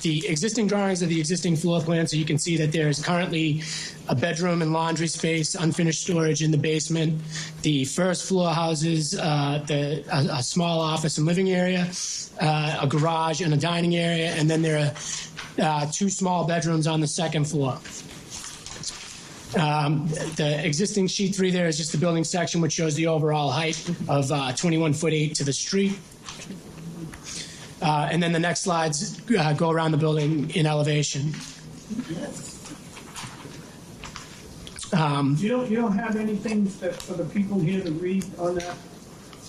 The existing drawings are the existing floor plan, so you can see that there is currently a bedroom and laundry space, unfinished storage in the basement. The first floor houses a small office and living area, a garage and a dining area, and then there are 2 small bedrooms on the second floor. The existing sheet 3 there is just the building section, which shows the overall height of 21'8" to the street. And then the next slides go around the building in elevation. You don't have anything for the people here to read on that?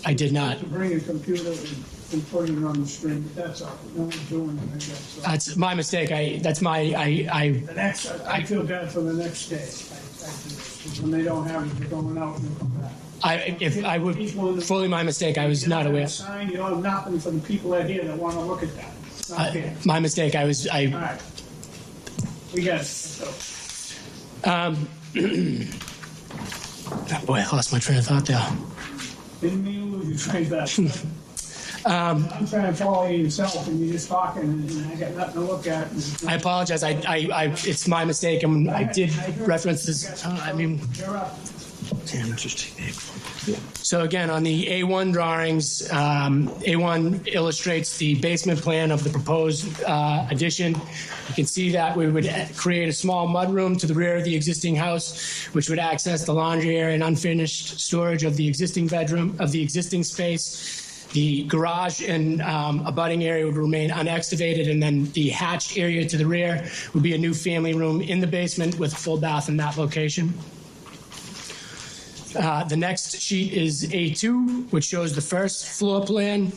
I did not. To bring a computer and put it on the screen, but that's all. No one's doing it, I guess. So. That's my mistake. I feel bad for the next day. When they don't have it, they're going out and they come back. Fully my mistake. I was not aware. Sign, you don't have nothing for the people out here that want to look at that. It's not fair. My mistake. All right. We got it. Boy, I lost my train of thought there. Didn't mean to lose your train of thought. I'm trying to follow you yourself, and you're just talking, and I got nothing to look at. I apologize. It's my mistake. I did reference this. You're up. So again, on the A1 drawings, A1 illustrates the basement plan of the proposed addition. You can see that we would create a small mudroom to the rear of the existing house, which would access the laundry area and unfinished storage of the existing bedroom, of the existing space. The garage and abutting area would remain unexcavated, and then the hatched area to the rear would be a new family room in the basement with a full bath in that location. The next sheet is A2, which shows the first floor plan.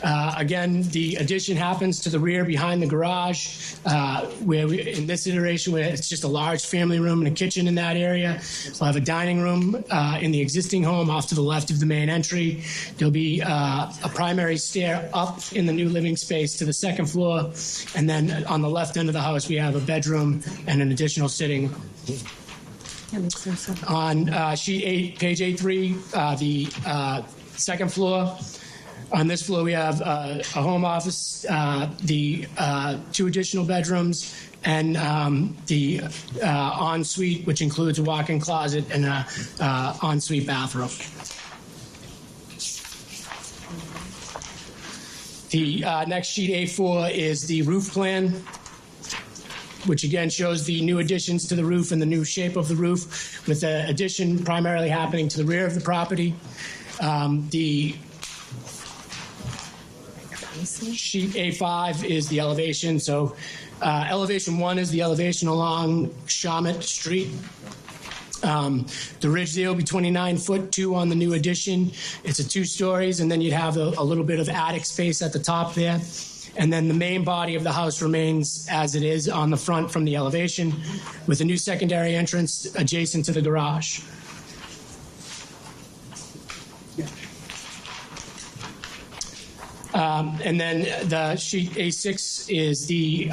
Again, the addition happens to the rear behind the garage, in this iteration, where it's just a large family room and a kitchen in that area. We'll have a dining room in the existing home off to the left of the main entry. There'll be a primary stair up in the new living space to the second floor. And then on the left end of the house, we have a bedroom and an additional sitting room. On sheet 8, page A3, the second floor. On this floor, we have a home office, the 2 additional bedrooms, and the ensuite, which includes a walk-in closet and an ensuite bathroom. The next sheet, A4, is the roof plan, which again shows the new additions to the roof and the new shape of the roof, with the addition primarily happening to the rear of the property. The sheet A5 is the elevation. So elevation 1 is the elevation along Shawmut Street. The ridge there will be 29'2" on the new addition. It's a 2 stories, and then you'd have a little bit of attic space at the top there. And then the main body of the house remains as it is on the front from the elevation, with a new secondary entrance adjacent to the garage. And then the sheet A6 is the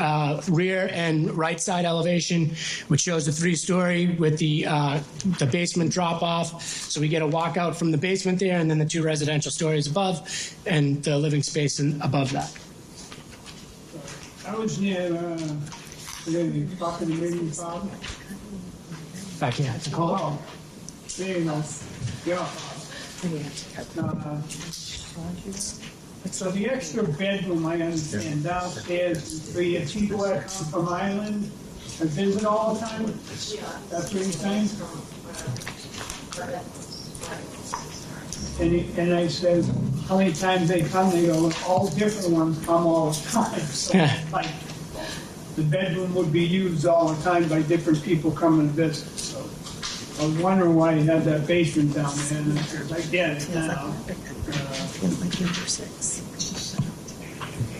rear and right side elevation, which shows the 3-story with the basement drop off. So we get a walkout from the basement there, and then the 2 residential stories above, and the living space above that. I was near, talking to Lady Father. Back here. Oh, there you go. Yeah. So the extra bedroom, I understand, downstairs, for your people that come from Ireland and visit all the time? That's what you're saying? And I said, how many times they come? They go, all different ones come all the time. So like, the bedroom would be used all the time by different people coming to visit. So I was wondering why you had that basement down there, and I get it now.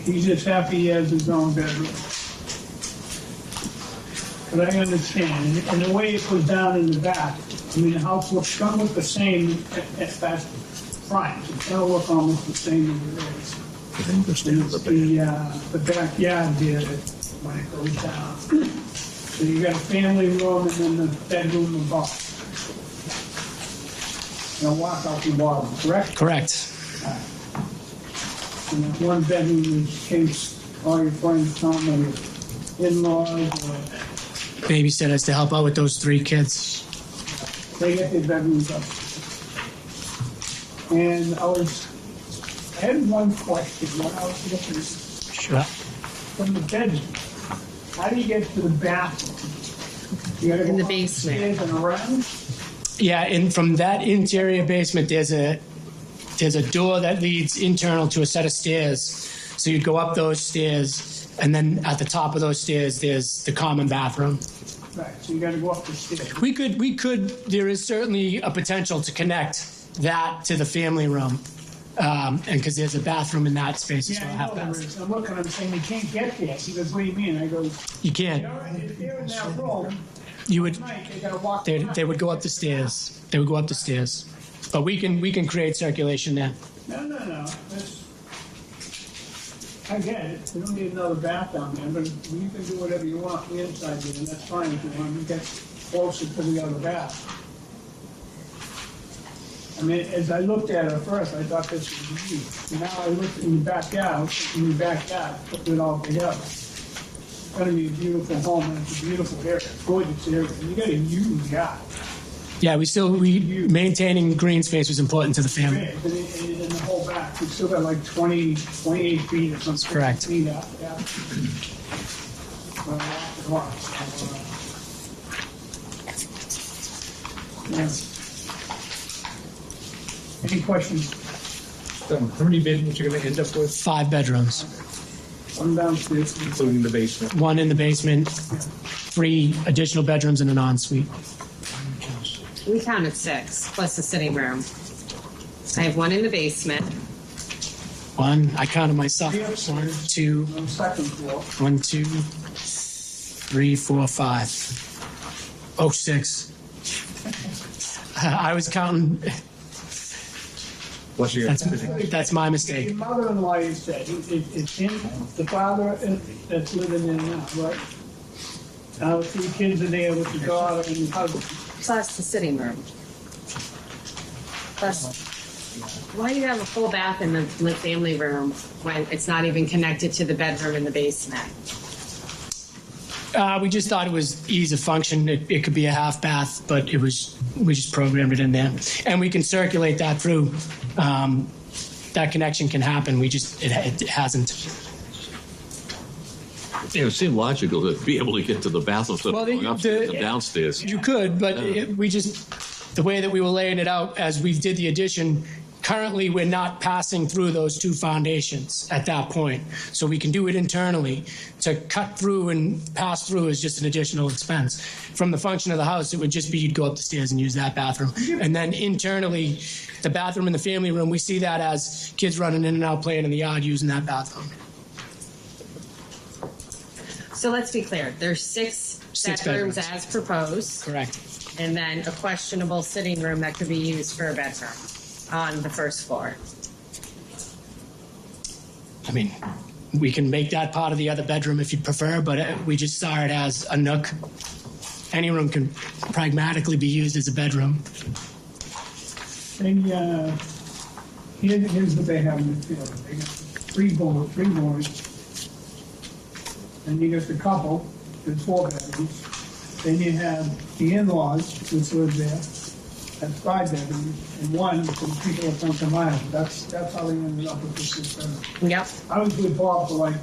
He's just happy he has his own bedroom. But I understand, and the way it was down in the back, I mean, the house looks gonna look the same at that front. It's gonna look almost the same as it is. It's the backyard there when it goes down. So you got a family room and then the bedroom above. And a walk out the bottom, correct? Correct. And that one bedroom in case all your friends come or in-laws or Babysitters to help out with those 3 kids. they get their bedrooms up. And I had one question when I was looking Sure. from the bedroom. How do you get to the bathroom? You gotta go In the up basement. stairs and around? Yeah, and from that interior basement, there's a door that leads internal to a set of stairs. So you'd go up those stairs, and then at the top of those stairs, there's the common bathroom. Right, so you gotta go up the stairs. We could, there is certainly a potential to connect that to the family room. And because there's a bathroom in that space as well. Yeah, I know there is. I'm looking, I'm saying, we can't get there. He goes, what do you mean? I go, You can't. if they're in that room, You would. tonight, they gotta walk. They would go up the stairs. They would go up the stairs. But we can create circulation there. No. I get it. We don't need another bath down there, but you can do whatever you want inside there, and that's fine if you want to get closer to the other bath. I mean, as I looked at it at first, I thought this was huge. Now I looked in the backyard, put it all together. It's gonna be a beautiful home, and it's a beautiful area, gorgeous area. You got a huge yard. Yeah, maintaining green space was important to the family. And in the whole back, we still got like 28 feet or something. Correct. Feet out, yeah. Any questions? How many bedrooms you're going to end up with? 5 bedrooms. One downstairs. Including the basement. 1 in the basement, 3 additional bedrooms and an ensuite. We counted 6, plus the sitting room. I have 1 in the basement. 1, I counted myself. 1, 2, On the second floor. 1, 2, 3, 4, 5. Oh, 6. I was counting. That's my mistake. Your mother-in-law, you said, it's him, the father that's living there now, right? Now the 3 kids are there with the daughter and the husband. Plus the sitting room. Plus, why do you have a full bath in the family room when it's not even connected to the bedroom in the basement? We just thought it was ease of function. It could be a half bath, but we just programmed it in there, and we can circulate that through. That connection can happen. It hasn't. It would seem logical to be able to get to the bathroom Well, going upstairs and downstairs. You could, but the way that we were laying it out as we did the addition, currently we're not passing through those 2 foundations at that point. So we can do it internally. To cut through and pass through is just an additional expense. From the function of the house, it would just be you'd go up the stairs and use that bathroom. And then internally, the bathroom in the family room, we see that as kids running in and out playing in the yard using that bathroom. So let's be clear. There's 6 bedrooms as proposed. Correct. And then a questionable sitting room that could be used for a bedroom on the first floor. I mean, we can make that part of the other bedroom if you prefer, but we just saw it as a nook. Any room can pragmatically be used as a bedroom. And, here's what they have in the field. They got three boys. Then you got the couple, there's 4 bedrooms. Then you have the in-laws, which live there. That's 5 bedrooms, and 1 for the people that come to mine. That's how they ended up with this 6 bedroom. Yep. I was with Bob for like an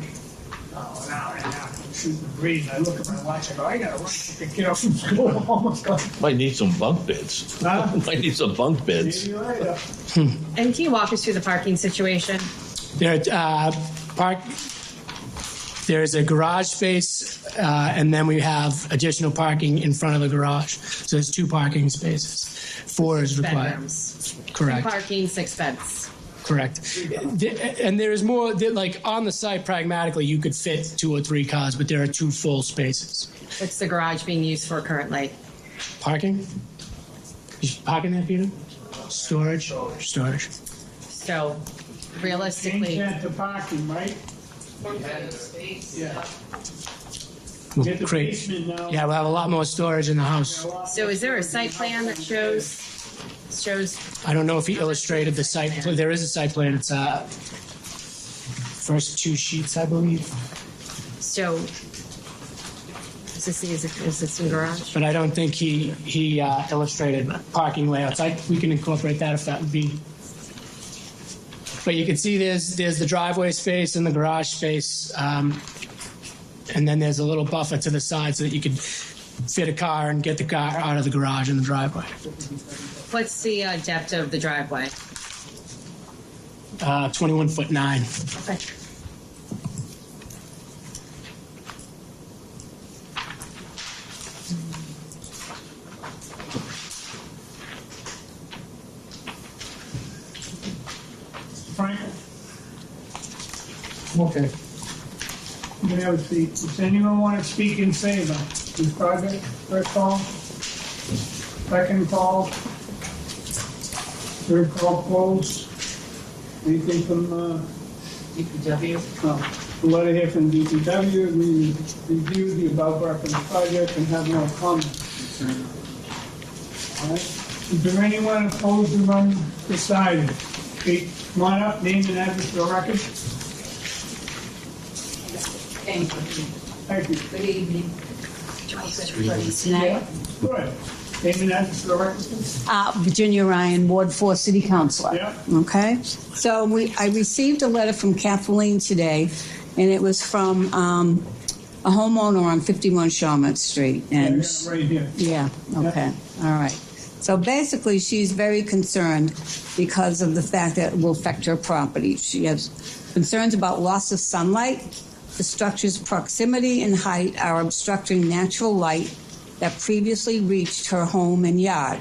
hour and a half shooting the breeze. I look at my watch, I go, I gotta run to pick it up from school. I'm almost done. Might need some bunk beds. Huh? Might need some bunk beds. See you later. And can you walk us through the parking situation? There's a garage space, and then we have additional parking in front of the garage. So there's 2 parking spaces. 4 is required. Bedrooms. Correct. 2 parking, 6 beds. Correct. And there's more, like on the site, pragmatically, you could fit 2 or 3 cars, but there are 2 full spaces. What's the garage being used for currently? Parking? Is parking there, Peter? Storage? Storage. So realistically, Change that to parking, right? Yeah. We'll Get the create- basement now. Yeah, we'll have a lot more storage in the house. so is there a site plan that shows? I don't know if he illustrated the site. There is a site plan. It's first 2 sheets, I believe. So is this in garage? But I don't think he illustrated parking layouts. We can incorporate that if that would be. But you can see there's the driveway space and the garage space, and then there's a little buffer to the side so that you could fit a car and get the car out of the garage and the driveway. What's the depth of the driveway? 21'9". Okay. Frank? Okay. You can have a seat. Does anyone want to speak in favor of this project? First call? Second call? Third call closed? Anything from, DPW? the letter here from DPW, we reviewed the above referenced project and have no comment. All right. Is there anyone opposed or undecided? Okay, come on up, name and address for the record. Thank you. Thank you. Good evening. Good. Name and address for the record, please. Virginia Ryan, Ward 4 City Councilor. Yeah. Okay. So I received a letter from Kathleen today, and it was from a homeowner on 51 Charlotte Street. And Right here. yeah, okay, all right. So basically, she's very concerned because of the fact that it will affect her property. She has concerns about loss of sunlight. The structure's proximity and height are obstructing natural light that previously reached her home and yard.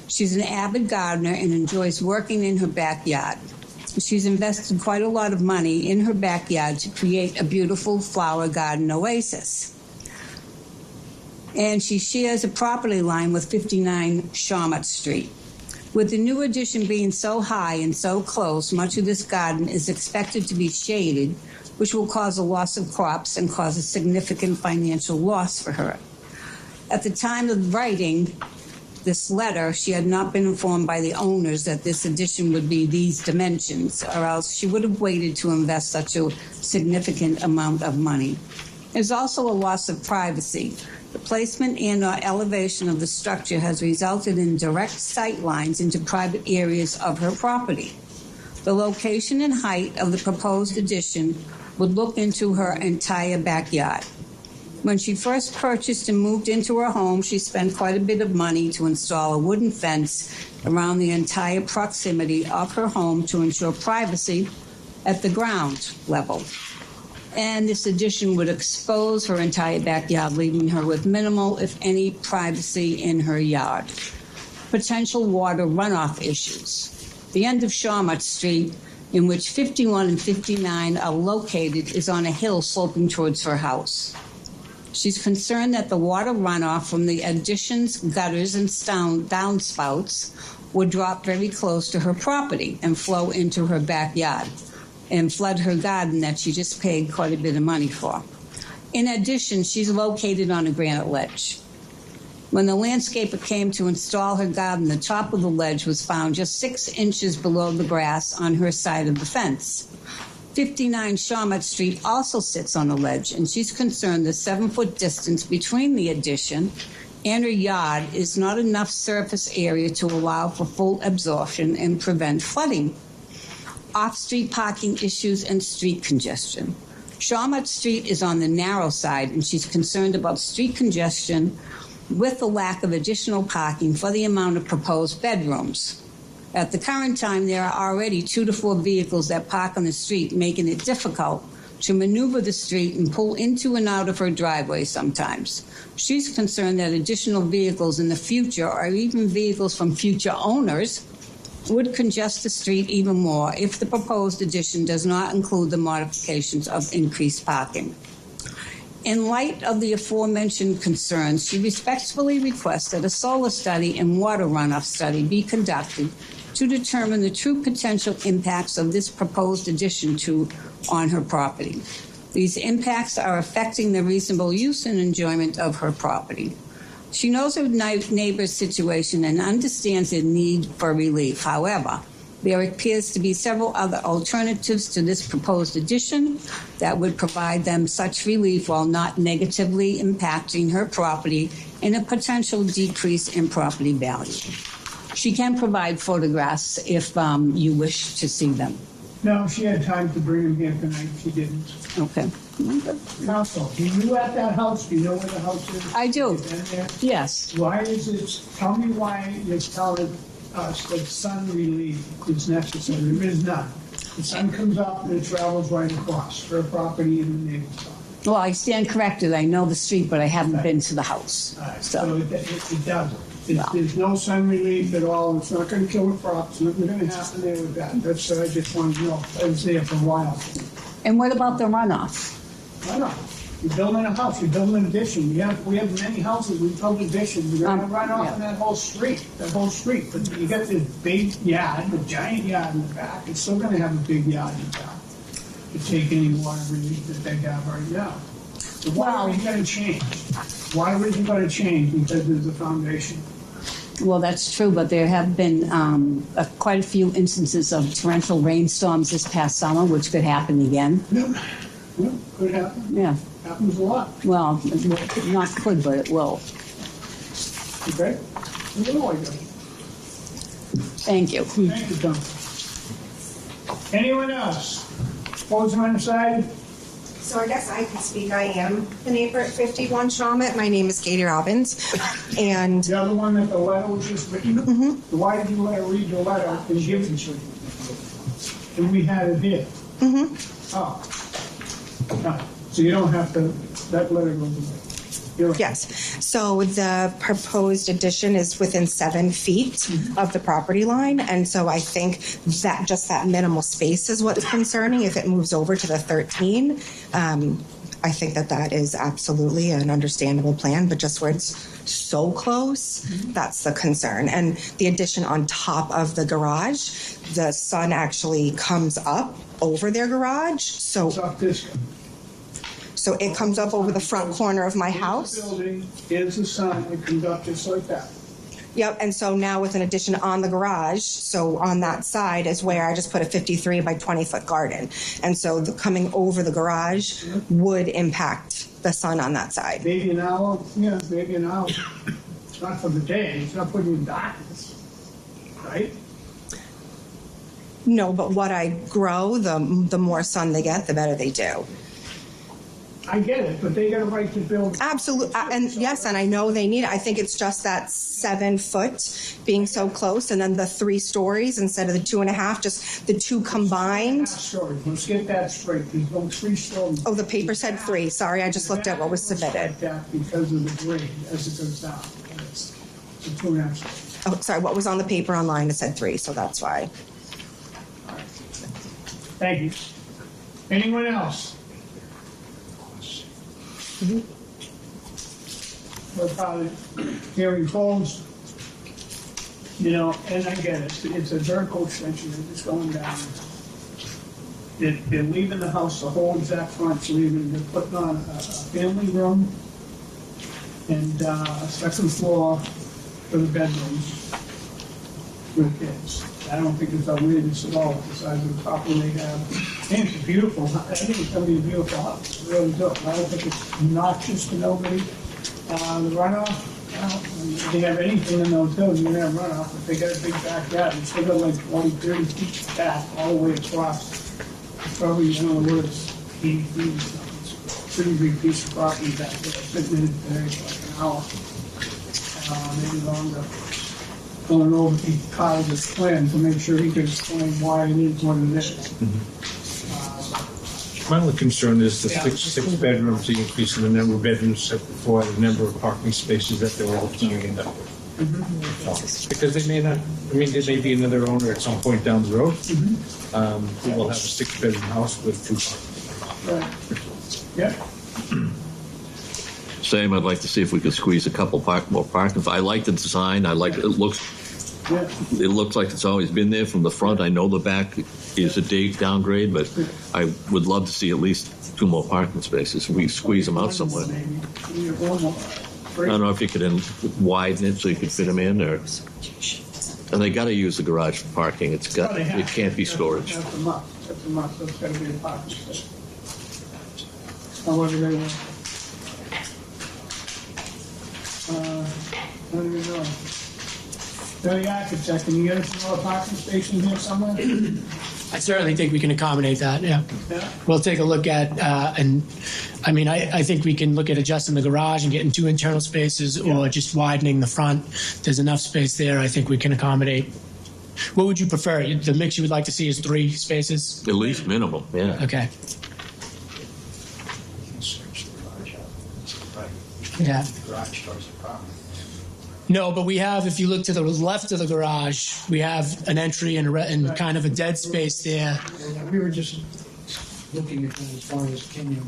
She's an avid gardener and enjoys working in her backyard. She's invested quite a lot of money in her backyard to create a beautiful flower garden oasis. And she shares a property line with 59 Charlotte Street. With the new addition being so high and so close, much of this garden is expected to be shaded, which will cause a loss of crops and cause a significant financial loss for her. At the time of writing this letter, she had not been informed by the owners that this addition would be these dimensions, or else she would have waited to invest such a significant amount of money. There's also a loss of privacy. The placement and/or elevation of the structure has resulted in direct sight lines into private areas of her property. The location and height of the proposed addition would look into her entire backyard. When she first purchased and moved into her home, she spent quite a bit of money to install a wooden fence around the entire proximity of her home to ensure privacy at the ground level. And this addition would expose her entire backyard, leaving her with minimal, if any, privacy in her yard. Potential water runoff issues. The end of Charlotte Street, in which 51 and 59 are located, is on a hill sloping towards her house. She's concerned that the water runoff from the addition's gutters and downspouts would drop very close to her property and flow into her backyard. and flood her garden that she just paid quite a bit of money for. In addition, she's located on a granite ledge. When the landscaper came to install her garden, the top of the ledge was found just 6 inches below the grass on her side of the fence. 59 Shawmut Street also sits on a ledge, and she's concerned the 7-foot distance between the addition and her yard is not enough surface area to allow for full absorption and prevent flooding. Off-street parking issues and street congestion. Shawmut Street is on the narrow side, and she's concerned about street congestion with the lack of additional parking for the amount of proposed bedrooms. At the current time, there are already 2 to 4 vehicles that park on the street, making it difficult to maneuver the street and pull into and out of her driveway sometimes. She's concerned that additional vehicles in the future, or even vehicles from future owners, would congest the street even more if the proposed addition does not include the modifications of increased parking. In light of the aforementioned concerns, she respectfully requests that a solar study and water runoff study be conducted to determine the true potential impacts of this proposed addition on her property. These impacts are affecting the reasonable use and enjoyment of her property. She knows her neighbor's situation and understands their need for relief. However, there appears to be several other alternatives to this proposed addition that would provide them such relief while not negatively impacting her property and a potential decrease in property value. She can provide photographs if you wish to see them. No, she had time to bring him here tonight. She didn't. Okay. Counsel, are you at that house? Do you know where the house is? I do. You been there? Yes. Why is it, tell me why you're telling us that sun relief is necessary. There is none. The sun comes up and it travels right across her property and the neighbor's property. Well, I stand corrected. I know the street, but I haven't been to the house. So it doesn't. There's no sun relief at all. It's not going to kill the crops. Nothing going to happen there with that. That's I just wanted to know. I was there for a while. And what about the runoff? Runoff. You're building a house. You're building an addition. We have many houses. We build additions. You're going to run off in that whole street. That whole street. But you got this big yard, a giant yard in the back. It's still going to have a big yard in the back to take any water relief that they have right now. The water isn't going to change. Water isn't going to change because there's a foundation. Well, that's true, but there have been quite a few instances of torrential rainstorms this past summer, which could happen again. Yeah, could happen. Yeah. Happens a lot. Well, not could, but it will. Okay? Thank you. Thank you, Tom. Anyone else? Opposed or undecided? So I guess I can speak. I am the neighbor at 51 Shawmut. My name is Katie Robbins. And the other one that the letter was just written? Mm-hmm. Why did you let her read the letter and give it to you? And we had it here. Mm-hmm. Oh. So you don't have to, that letter goes away. Right. Yes. So the proposed addition is within 7 feet of the property line. And so I think that just that minimal space is what's concerning. If it moves over to the 13, I think that is absolutely an understandable plan. But just where it's so close, that's the concern. And the addition on top of the garage, the sun actually comes up over their garage. So it comes up over the front corner of my house. Here's the sun, it comes up just like that. Yep, and so now with an addition on the garage, so on that side is where I just put a 53 by 20 foot garden. And so coming over the garage would impact the sun on that side. Maybe an hour, yeah, maybe an hour. It's not for the day, it's not putting you in darkness, right? No, but what I grow, the more sun they get, the better they do. I get it, but they got a right to build. Absolutely, and yes, and I know they need it. I think it's just that 7 foot being so close, and then the 3 stories instead of the 2.5, just the 2 combined. Stories. Let's get that straight. There's no 3 stories. Oh, the paper said 3. Sorry, I just looked at what was submitted. Like that because of the grade as it goes down. It's 2.5 stories. Oh, sorry, what was on the paper online? It said 3, so that's why. Thank you. Anyone else? We're probably hearing closed. You know, and I get it. It's a vertical extension. It's going down. they're leaving the house, the whole exact front's leaving, they're putting on a family room and a second floor for the bedrooms for the kids. I don't think it's outrageous at all, the size of the property they have. And it's beautiful, I think it's gonna be a beautiful house, I really do. I don't think it's obnoxious to nobody. The runoff, if they have anything in those hills, you're gonna have runoff, if they got a big backyard, it's still got like 20, 30 feet back all the way across. It's probably, in other words, 80 feet or something. It's a pretty big piece of property back there, sitting in it today for like an hour, maybe longer. Going over the Kyle's plan to make sure he can explain why it is what it is. My only concern is the six bedrooms, the increase in the number of bedrooms set before, the number of parking spaces that they're all tearing up. Because they may not, I mean, there may be another owner at some point down the road who will have a 6-bedroom house with 2 Right. Yeah. Same, I'd like to see if we could squeeze a couple more parking. I like the design. I like it looks. It looks like it's always been there from the front. I know the back is a downgrade, but I would love to see at least 2 more parking spaces. We squeeze them out somewhere. I don't know if you could widen it so you could fit them in, or. And they got to use the garage for parking. It can't be storage. That's a must. That's a must. That's got to be a parking space. However they want. I don't even know. They're the architect, can you get us another parking station here somewhere? I certainly think we can accommodate that, yeah. We'll take a look at, and I mean, I think we can look at adjusting the garage and getting 2 internal spaces or just widening the front. There's enough space there, I think we can accommodate. What would you prefer? The mix you would like to see is 3 spaces? At least minimum, yeah. Okay. Yeah. No, but we have, if you look to the left of the garage, we have an entry and kind of a dead space there. We were just looking at that as far as can you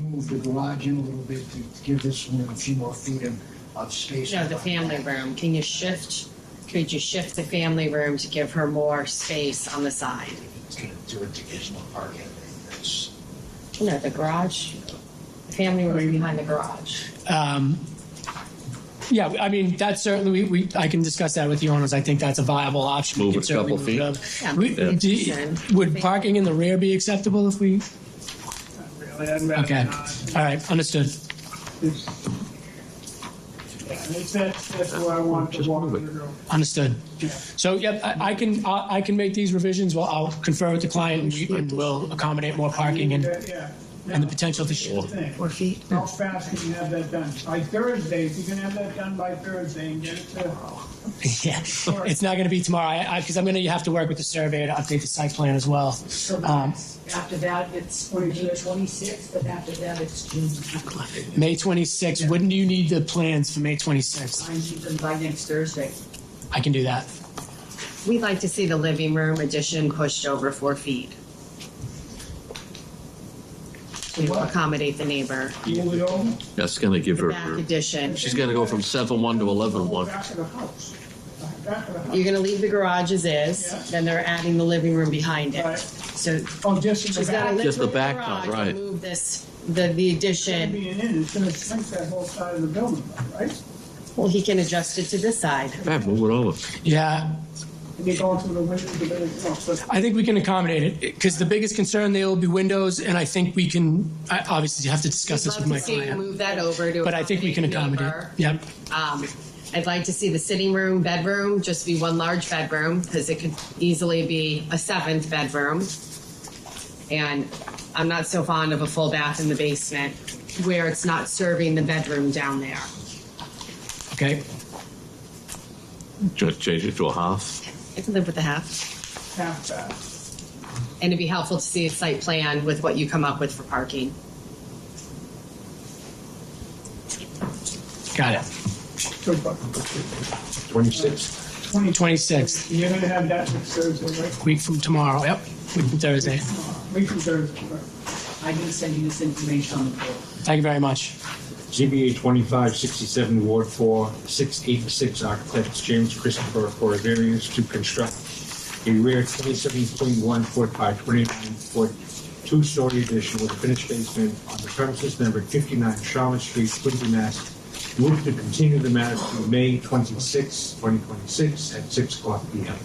move the garage in a little bit to give this one a few more feet of space. No, the family room. Could you shift the family room to give her more space on the side? It's going to do it to get more parking. No, the garage, the family room behind the garage. Yeah, I mean, that's certainly, I can discuss that with the owners. I think that's a viable option. Move it a couple feet. Would parking in the rear be acceptable if we? Really, I'd rather Okay, not. all right, understood. That's where I want to walk to go. Understood. So, yep, I can make these revisions. Well, I'll confer with the client and we'll accommodate more parking and the potential to. 4 feet. How fast can you have that done? By Thursday, if you can have that done by Thursday and get it to. Yeah, it's not going to be tomorrow because I'm going to have to work with the surveyor to update the site plan as well. After that, it's May 26th, but after that, it's June. May 26th. When do you need the plans for May 26th? I need them by next Thursday. I can do that. We'd like to see the living room addition pushed over 4 feet. To accommodate the neighbor. Move it over. That's going to give her. Back addition. She's going to go from 7-1 to 11-1. Back of the house. Back of the house. You're gonna leave the garage as is, then they're adding the living room behind it. Right. So Just she's gotta live Just the with back garage part, right. and move this, the addition. being in, it's gonna shrink that whole side of the building, right? Well, he can adjust it to this side. Yeah, move it over. Yeah, And you're going through the windows, but I think we can accommodate it because the biggest concern there will be windows, and I think we can. I obviously have to discuss this with Love my to see you client, move that over to. but I think we can accommodate. Yep. I'd like to see the sitting room, bedroom, just be one large bedroom, because it could easily be a 7th bedroom. And I'm not so fond of a full bath in the basement where it's not serving the bedroom down there. Okay. Just change it to a half. I can live with the half. half that. And it'd be helpful to see a site plan with what you come up with for parking. Got it. 26. 26th. You're gonna have that next Thursday, right? Week from tomorrow. Yep. Week from Thursday. Week from Thursday, right. I can send you this information on the board. Thank you very much. ZBA 2567, Ward 4, 686 Architects James Christopher for a variance to construct a rear 27.1 foot by 29 foot two-story addition with a finished basement on the premises numbered 59 Charlotte Street, Quincy, Mass. Move to continue the matter to May 26, 2026 at 6 o'clock p.m.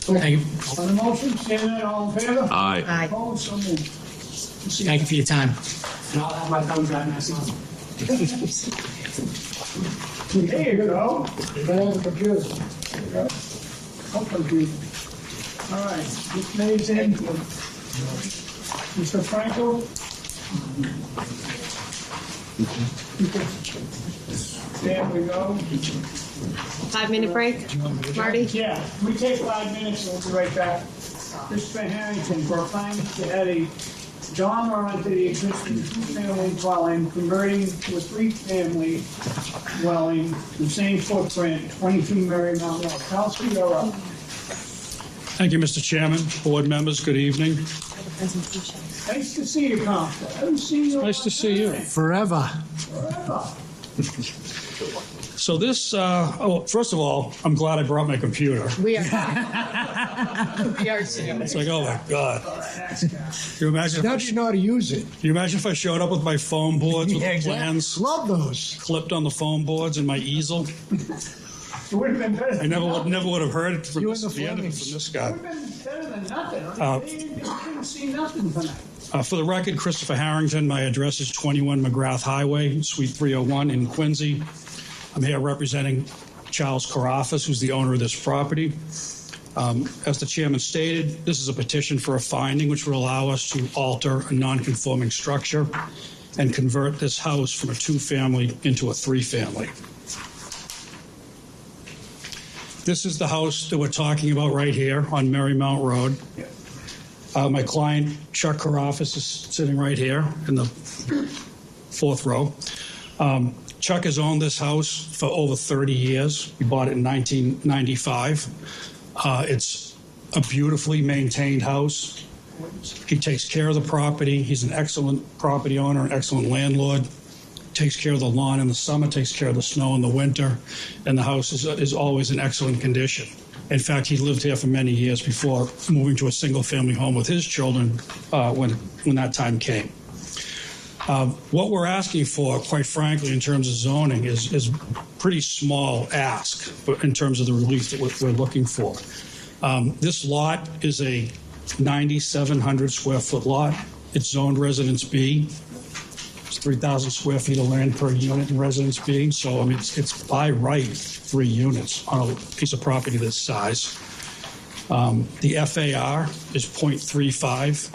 Thank you. On the motion, say that, all in favor? Aye. Aye. Opposed, so moved. Thank you for your time. And I'll have my thumb drive next month. There you go. You better have a computer. There you go. Hopefully. All right, Ms. Mason, Mr. Franco. There we go. 5-minute break, Marty? Yeah, we take 5 minutes and we'll be right back. Mr. Harrington, for a finding to add a dormer onto the existing two-family dwelling, converting to a three-family dwelling, the same footprint, 22 Marymount Road. Counselor, you're up. Thank you, Mr. Chairman, board members, good evening. Nice to see you, Counselor. I haven't seen you. Nice to see you. Forever. Forever. So this, first of all, I'm glad I brought my computer. We are. We are too. It's like, oh my God. Can you imagine? Now you know how to use it. Can you imagine if I showed up with my foam boards with the plans Love those. clipped on the foam boards and my easel? It would have been better. I never would have heard it from You this, and the the end of it Flemings. from this guy. It would have been better than nothing. You didn't see nothing tonight. For the record, Christopher Harrington, my address is 21 McGrath Highway, Suite 301 in Quincy. I'm here representing Charles Carafas, who's the owner of this property. As the chairman stated, this is a petition for a finding which will allow us to alter a non-conforming structure and convert this house from a two-family into a three-family. This is the house that we're talking about right here on Marymount Road. My client, Chuck Carafas, is sitting right here in the fourth row. Chuck has owned this house for over 30 years. He bought it in 1995. It's a beautifully maintained house. He takes care of the property. He's an excellent property owner, an excellent landlord. Takes care of the lawn in the summer, takes care of the snow in the winter, and the house is always in excellent condition. In fact, he lived here for many years before moving to a single-family home with his children when that time came. What we're asking for, quite frankly, in terms of zoning, is pretty small ask in terms of the relief that we're looking for. This lot is a 9,700 square foot lot. It's zoned Residence B. It's 3,000 square feet of land per unit in Residence B. So, I mean, it's by right 3 units on a piece of property this size. The FAR is 0.35.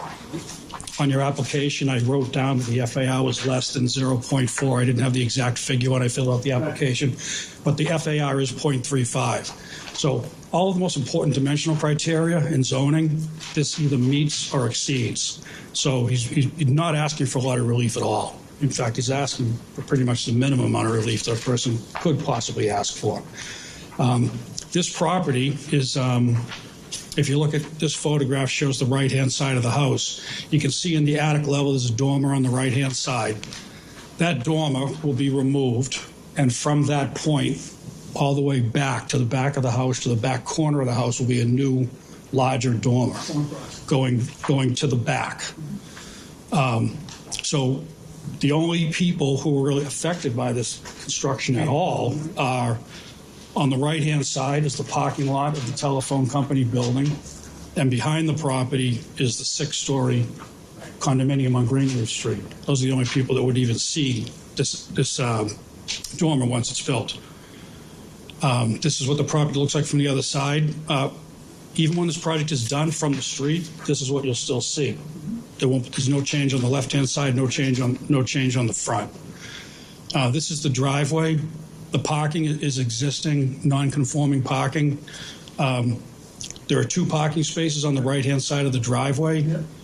On your application, I wrote down that the FAR was less than 0.4. I didn't have the exact figure when I filled out the application, but the FAR is 0.35. So all of the most important dimensional criteria in zoning, this either meets or exceeds. So he's not asking for a lot of relief at all. In fact, he's asking for pretty much the minimum amount of relief that a person could possibly ask for. This property is... If you look at this photograph, shows the right-hand side of the house. You can see in the attic level, there's a dormer on the right-hand side. That dormer will be removed, and from that point, all the way back to the back of the house, to the back corner of the house, will be a new, larger dormer going to the back. So the only people who are really affected by this construction at all are... On the right-hand side is the parking lot of the telephone company building, and behind the property is the 6-story condominium on Greenleaf Street. Those are the only people that would even see this dormer once it's built. This is what the property looks like from the other side. Even when this project is done from the street, this is what you'll still see. There's no change on the left-hand side, no change on the front. This is the driveway. The parking is existing, non-conforming parking. There are 2 parking spaces on the right-hand side of the driveway.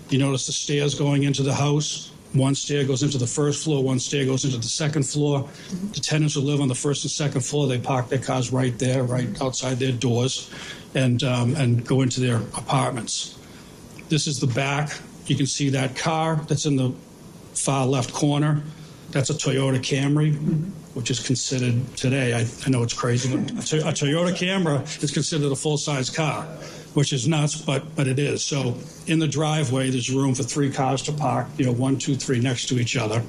You notice the stairs going into the house. One stair goes into the first floor, one stair goes into the second floor. The tenants who live on the first and second floor, they park their cars right there, right outside their doors, and go into their apartments. This is the back. You can see that car that's in the far left corner. That's a Toyota Camry. which is considered today, I know it's crazy, but a Toyota Camry is considered a full-size car, which is nuts, but it is. So in the driveway, there's room for 3 cars to park, 1, 2, 3 next to each other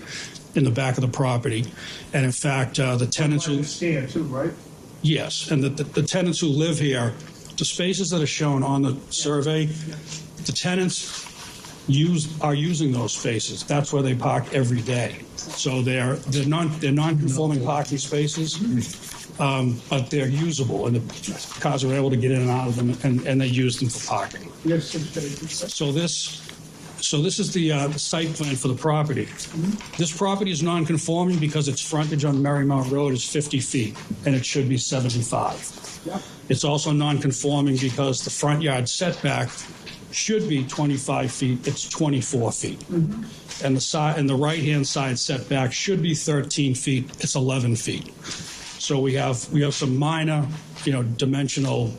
in the back of the property. And in fact, the tenants who... Stair too, right? Yes, and the tenants who live here, the spaces that are shown on the survey, the tenants are using those spaces. That's where they park every day. So they're non-conforming parking spaces, but they're usable, and the cars are able to get in and out of them, and they use them for parking. Yes, So this is the site plan for the property. This property is non-conforming because its frontage on Marymount Road is 50 feet, and it should be 75. Yep. It's also non-conforming because the front yard setback should be 25 feet, it's 24 feet. And the right-hand side setback should be 13 feet, it's 11 feet. So we have some minor, dimensional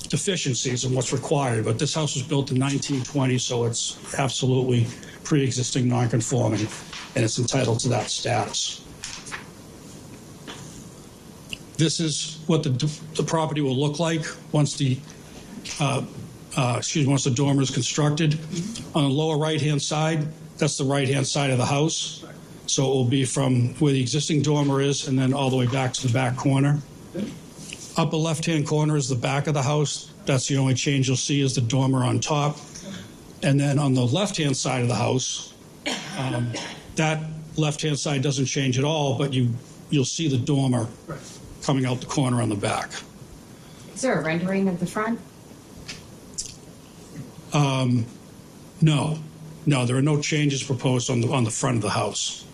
deficiencies in what's required, but this house was built in 1920, so it's absolutely pre-existing non-conforming, and it's entitled to that status. This is what the property will look like once the dormer is constructed. On the lower right-hand side, that's the right-hand side of the house. So it will be from where the existing dormer is and then all the way back to the back corner. Upper left-hand corner is the back of the house. That's the only change you'll see is the dormer on top. And then on the left-hand side of the house, that left-hand side doesn't change at all, but you'll see the dormer coming out the corner on the back. Is there a rendering of the front? No, there are no changes proposed on the front of the house.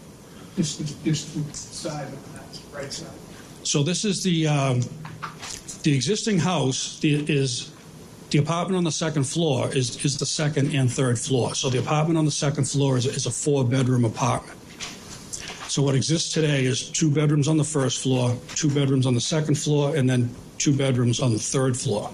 Just the side of that, right side. So this is the existing house is the apartment on the second floor is the second and third floor. So the apartment on the second floor is a 4-bedroom apartment. So what exists today is 2 bedrooms on the first floor, 2 bedrooms on the second floor, and then 2 bedrooms on the third floor.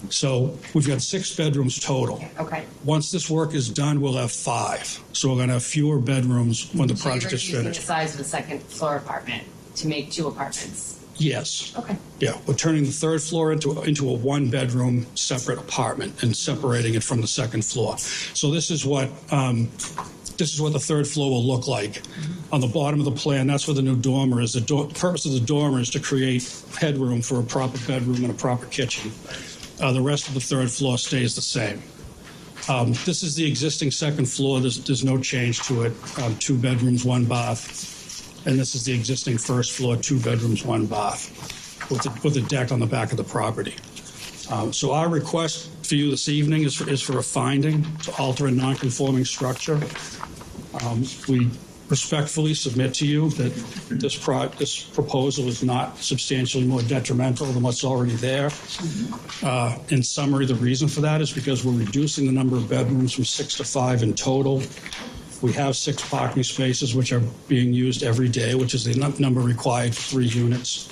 So we've got 6 bedrooms total. Okay. Once this work is done, we'll have 5. So we're going to have fewer bedrooms when the project is So you're reducing finished. the size of the second floor apartment to make 2 apartments? Yes. Okay. Yeah, we're turning the third floor into a 1-bedroom separate apartment and separating it from the second floor. So this is what the third floor will look like. On the bottom of the plan, that's where the new dormer is. The purpose of the dormer is to create headroom for a proper bedroom and a proper kitchen. The rest of the third floor stays the same. This is the existing second floor. There's no change to it. 2 bedrooms, 1 bath. And this is the existing first floor, 2 bedrooms, 1 bath, with a deck on the back of the property. So our request for you this evening is for a finding to alter a non-conforming structure. We respectfully submit to you that this proposal is not substantially more detrimental than what's already there. In summary, the reason for that is because we're reducing the number of bedrooms from 6 to 5 in total. We have 6 parking spaces, which are being used every day, which is the number required for 3 units.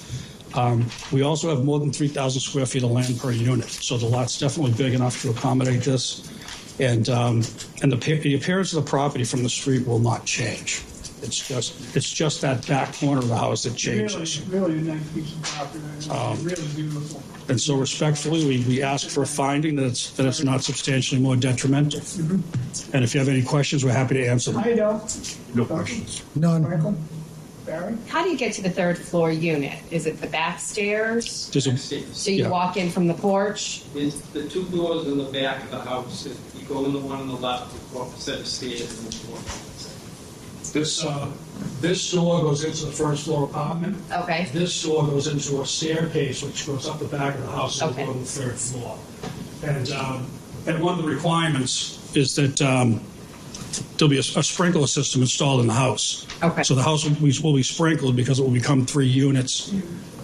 We also have more than 3,000 square feet of land per unit, so the lot's definitely big enough to accommodate this. And the appearance of the property from the street will not change. It's just that back corner of the house that changes. Really a nice piece of property. Really beautiful. And so respectfully, we ask for a finding that it's not substantially more detrimental. And if you have any questions, we're happy to answer them. I don't. No questions. None. Michael? Barry? How do you get to the third floor unit? Is it the back stairs? So you walk in from the porch? Is the 2 doors in the back of the house. You go in the one on the left, you go up a set of stairs, and then you walk up. This door goes into the first floor apartment. Okay. This door goes into a staircase which goes up the back of the house and go to the third floor. And one of the requirements is that there'll be a sprinkler system installed in the house. Okay. So the house will be sprinkled because it will become 3 units,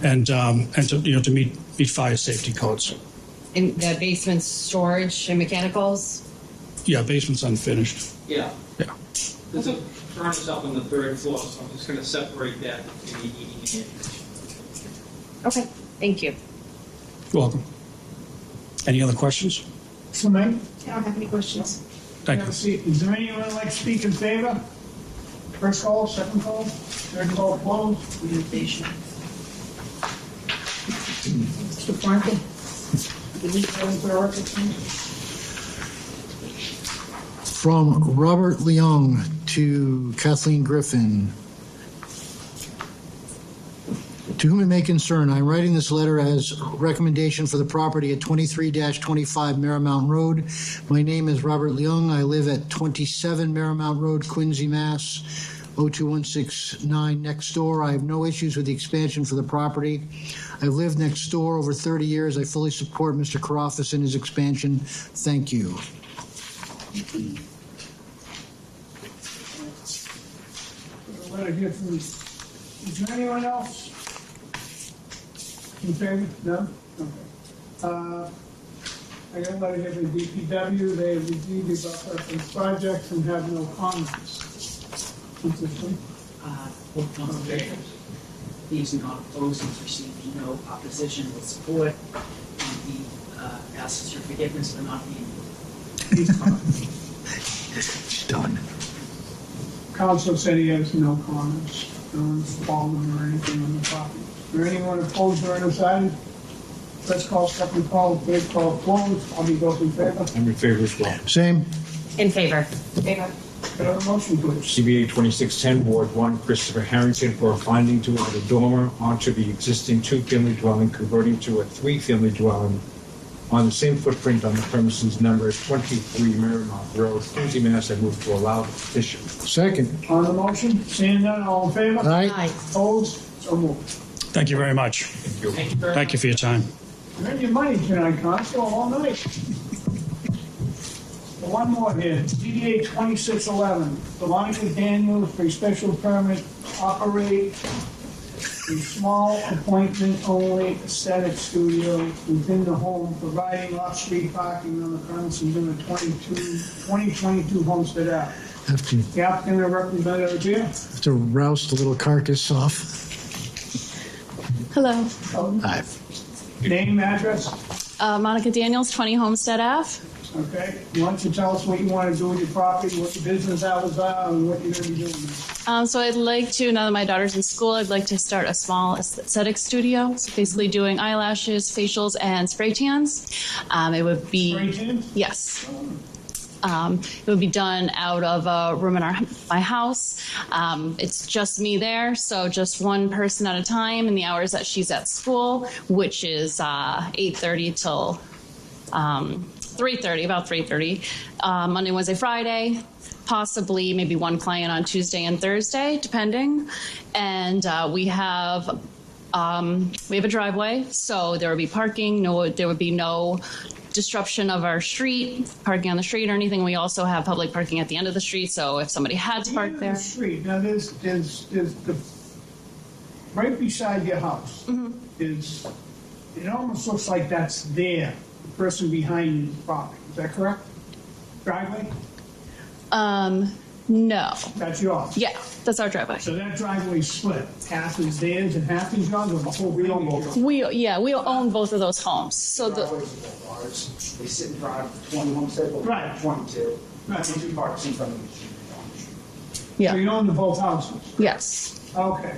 and to meet fire safety codes. In the basement storage and mechanicals? Yeah, basement's unfinished. Yeah. Yeah. There's a furnace up on the 3rd floor, so I'm just going to separate that between the eating and Okay, thank you. You're welcome. Any other questions? So, Mike? I don't have any questions. Thank you. Is there anyone who'd like to speak in favor? First call, second call, third call closed. Limitation. Mr. Franklin? Delete that into the record, please. From Robert Leung to Kathleen Griffin. To whom it may concern, I am writing this letter as recommendation for the property at 23-25 Marymount Road. My name is Robert Leung. I live at 27 Marymount Road, Quincy, Mass. 02169 next door. I have no issues with the expansion for the property. I've lived next door over 30 years. I fully support Mr. Karofis in his expansion. Thank you. Letter here from, is there anyone else in favor? No? Okay. I got a letter here from DPW. They have reviewed the above referenced projects and have no comments. Consistent? He is not opposed, he's received no opposition or support, and he asks your forgiveness for not being. It's done. Council said he has no comments, no one's fallen or anything on the property. Is there anyone opposed or undecided? First call, second call, third call closed. All be those in favor? I'm in favor as well. Same. In favor. Favor. Could I have a motion, please? CBA 2610, Ward 1, Christopher Harrington, for a finding to add a dormer onto the existing two-family dwelling, converting to a three-family dwelling on the same footprint on the premises number 23 Marymount Road, Quincy, Mass. I move to allow the petition. Second. On the motion, seeing none, all in favor? Aye. Opposed? So moved. Thank you very much. Thank you for your time. You earned your money tonight, Constable, all night. One more here, DDA 2611, Veronica Daniels for a special permit to operate a small appointment-only aesthetic studio within the home, providing off-street parking on the premises in the 2022 Homestead Ave. The applicant and representative here. Have to roust the little carcass off. Hello. Hi. Name, address? Monica Daniels, 20 Homestead Ave. Okay. Why don't you tell us what you want to do with your property, what your business hours are, and what you're going to be doing? So I'd like to, now that my daughter's in school, I'd like to start a small aesthetic studio. So basically doing eyelashes, facials, and spray tans. It would be... Spray tans? Yes. It would be done out of a room in my house. It's just me there, so just one person at a time in the hours that she's at school, which is 8:30 till 3:30, about 3:30. Monday, Wednesday, Friday. Possibly maybe one client on Tuesday and Thursday, depending. And we have a driveway, so there would be parking. There would be no disruption of our street, parking on the street or anything. We also have public parking at the end of the street, so if somebody had to park there. The street. Now, there's the right beside your house is. It almost looks like that's there. The person behind you property. Is that correct? Driveway. No. That's yours? Yeah, that's our driveway. So that driveway's split. Half is theirs and half is yours, or the whole thing is yours? We own both of those homes. So They sit in front of 20 homestead, but Right. 22. Right. 22 parks in front of each. Yeah. So you own the both houses? Yes. Okay.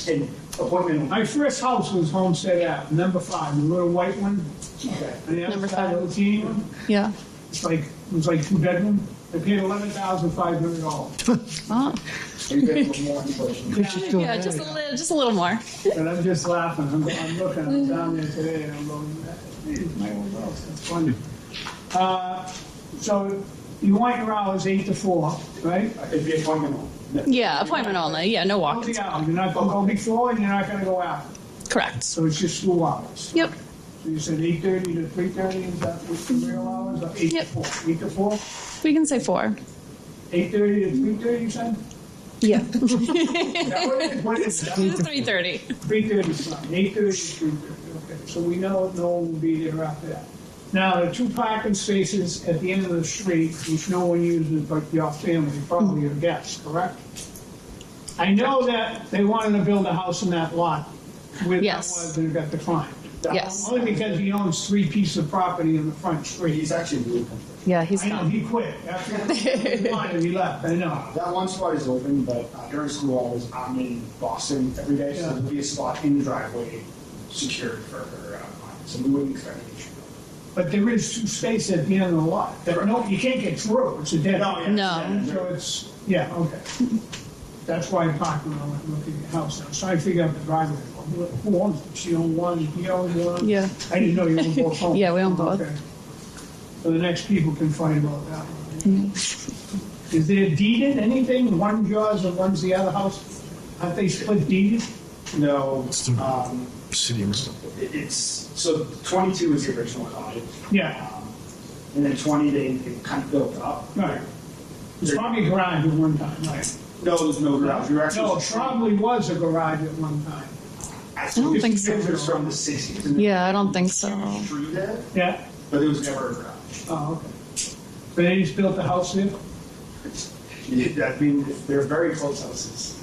And appointment. My first house was Homestead Ave, number 5, the little white one. Okay. And the other Number side, 5. the teeny one. Yeah. It was like 2-bedroom. I paid $11,500. Oh. You get a little more inflation. Yeah, just a little more. But I'm just laughing. I'm looking. I'm down there today, and I'm going, "Hey, my old house. That's funny." So you want your hours 8 to 4, right? It'd be appointment. Yeah, appointment only. Yeah, no walk. You're not going to go before, and you're not going to go after. Correct. So it's just school hours. Yep. So you said 8:30 to 3:30. Is that what's the real hours? Or 8 to 4? 8 to 4? We can say 4. 8:30 to 3:30. You said? Yeah. What is that? 3:30. 3:30 is fine. 8:30 to 3:30. Okay. So we know no one will be there after that. Now, the 2 parking spaces at the end of the street, which no one uses but your family, probably your guests, correct? I know that they wanted to build a house in that lot where that was and it got declined. Yes. Only because he owns 3 pieces of property in the front street. He's actually moved. Yeah, he's I know, he quit. After he left, I know. That one spot is open, but during school hours, I'm in Boston every day, so there'll be a spot in the driveway secured for her client. So we wouldn't expect an issue. But there is 2 spaces at the end of the lot. No, you can't get through. It's a dead end. No. So it's, yeah, okay. That's why I'm talking when I went looking at your house. I was trying to figure out the driveway. Who owns it? She owned one, he owned one? Yeah. I didn't know you owned both homes. Yeah, we own both. Okay. So the next people can fight about that one. Is there deeded anything? One's yours and one's the other house? Aren't they split deeded? No, it's, so 22 is the original cottage. Yeah. And then 20, they kind of built up. Right. There's probably a garage at one time, right? No, there's no garage. You're actually. No, it probably was a garage at one time. I don't think so. Pictures from the 60s. Yeah, I don't think so. True that, Yeah. but there was never a garage. Oh, okay. So they just built the house there? I mean, they're very close houses.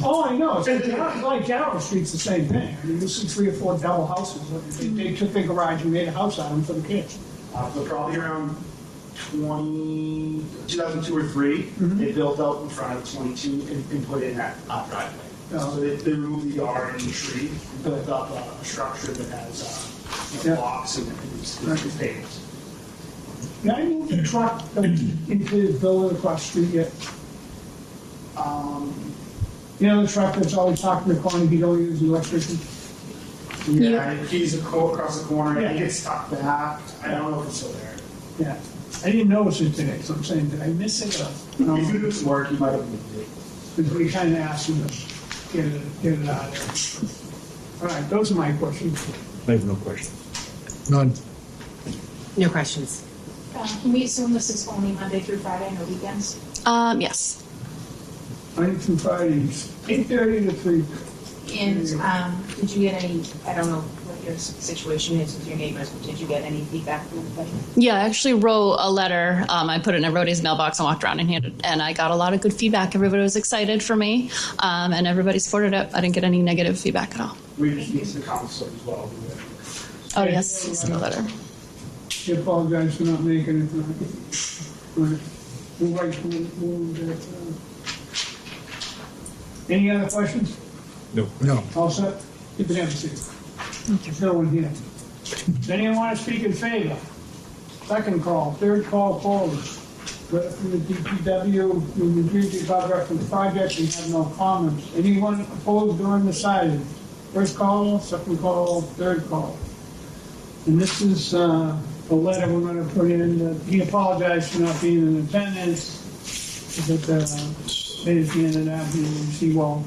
Oh, I know. It's like Gallery Street's the same thing. I mean, you see 3 or 4 double houses. They took their garage and made a house out of them for the kids. So probably around 2002 or 3, they built out in front of 22 and put in that driveway. Oh. So they removed the yard and the tree, and built up a structure that has blocks and it's paved. Did I move the truck into the building across the street yet? You know the truck that's always talking to Carnegie, don't use the electrician? Yeah, he's across the corner, Yeah. he gets stuck back. I don't know if it's still there. Yeah. I didn't notice it today, so I'm saying, did I miss it? If you do some work, he might have moved it. Because we kind of asked him to get it out of there. All right, those are my questions. I have no questions. None. No questions. Can we assume this is only Monday through Friday, no weekends? Yes. Monday through Fridays, 8:30 to 3. And did you get any, I don't know what your situation is with your neighbors, but did you get any feedback from anybody? Yeah, I actually wrote a letter. I put it in everybody's mailbox and walked around and handed it. And I got a lot of good feedback. Everybody was excited for me, and everybody supported it. I didn't get any negative feedback at all. We just need the council as well. Oh, yes, it's in the letter. I apologize for not making it tonight. We'll write, we'll, any other questions? No. All set? You can have a seat. There's no one here. Does anyone want to speak in favor? Second call, third call opposed. Letter from the DPW, we reviewed the above referenced project and have no comments. Anyone opposed or undecided? First call, second call, third call. And this is a letter we're going to put in. He apologized for not being in attendance. But they at the end of that, he will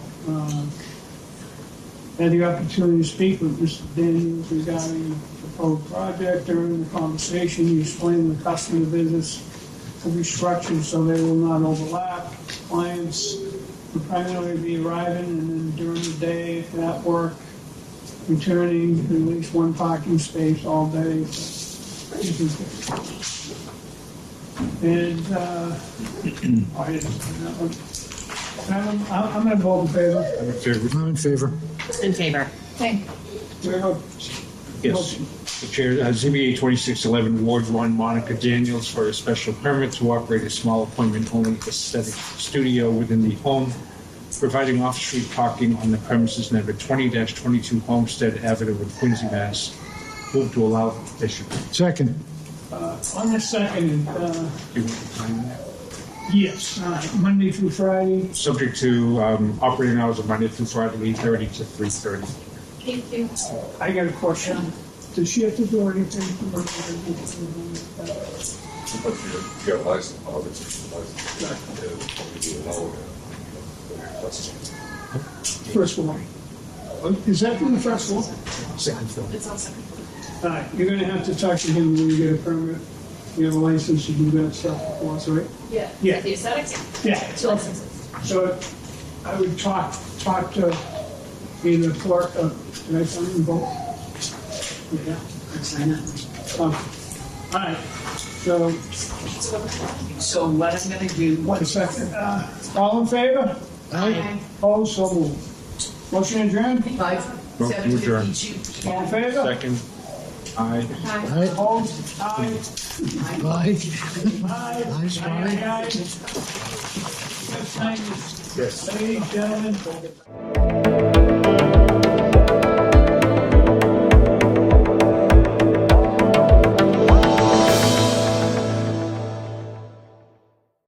had the opportunity to speak with Mr. Daniels regarding the proposed project. During the conversation, he explained the customer visits will be structured so they will not overlap. Clients will primarily be arriving and then during the day, if at work, returning at least one parking space all day. And I didn't sign that one. I'm going to vote in favor. I'm in favor. In favor. Thank Yes. The chair, ZBA 2611, Ward 1, Monica Daniels for a special permit to operate a small appointment-only aesthetic studio within the home, providing off-street parking on the premises number 20-22 Homestead Avenue in Quincy, Mass. Move to allow the petition. Second. On the second, Do you want to time that? yes, Monday through Friday. Subject to operating hours of Monday through Friday, 8:30 to 3:30. Thank you. I got a question. Does she have to do anything? Get a license, obviously. First floor. Is that from the first floor? Second floor. It's all second. All right, you're gonna have to talk to him when you get a permit. You have a license to do that stuff for us, right? Yeah. Yeah. The aesthetics? Yeah. Two licenses. So I would talk to either clerk, can I sign them both? Yeah. Sign it. All right, So what I'm gonna do, 1 second. All in favor? Aye. Opposed, so moved. Motion adjourned? 5 Motion to adjourn. All in favor? Second. Aye. Opposed? Aye. Bye. Aye. Nice, Aye. Aye. Thank you. Yes. Ladies, gentlemen.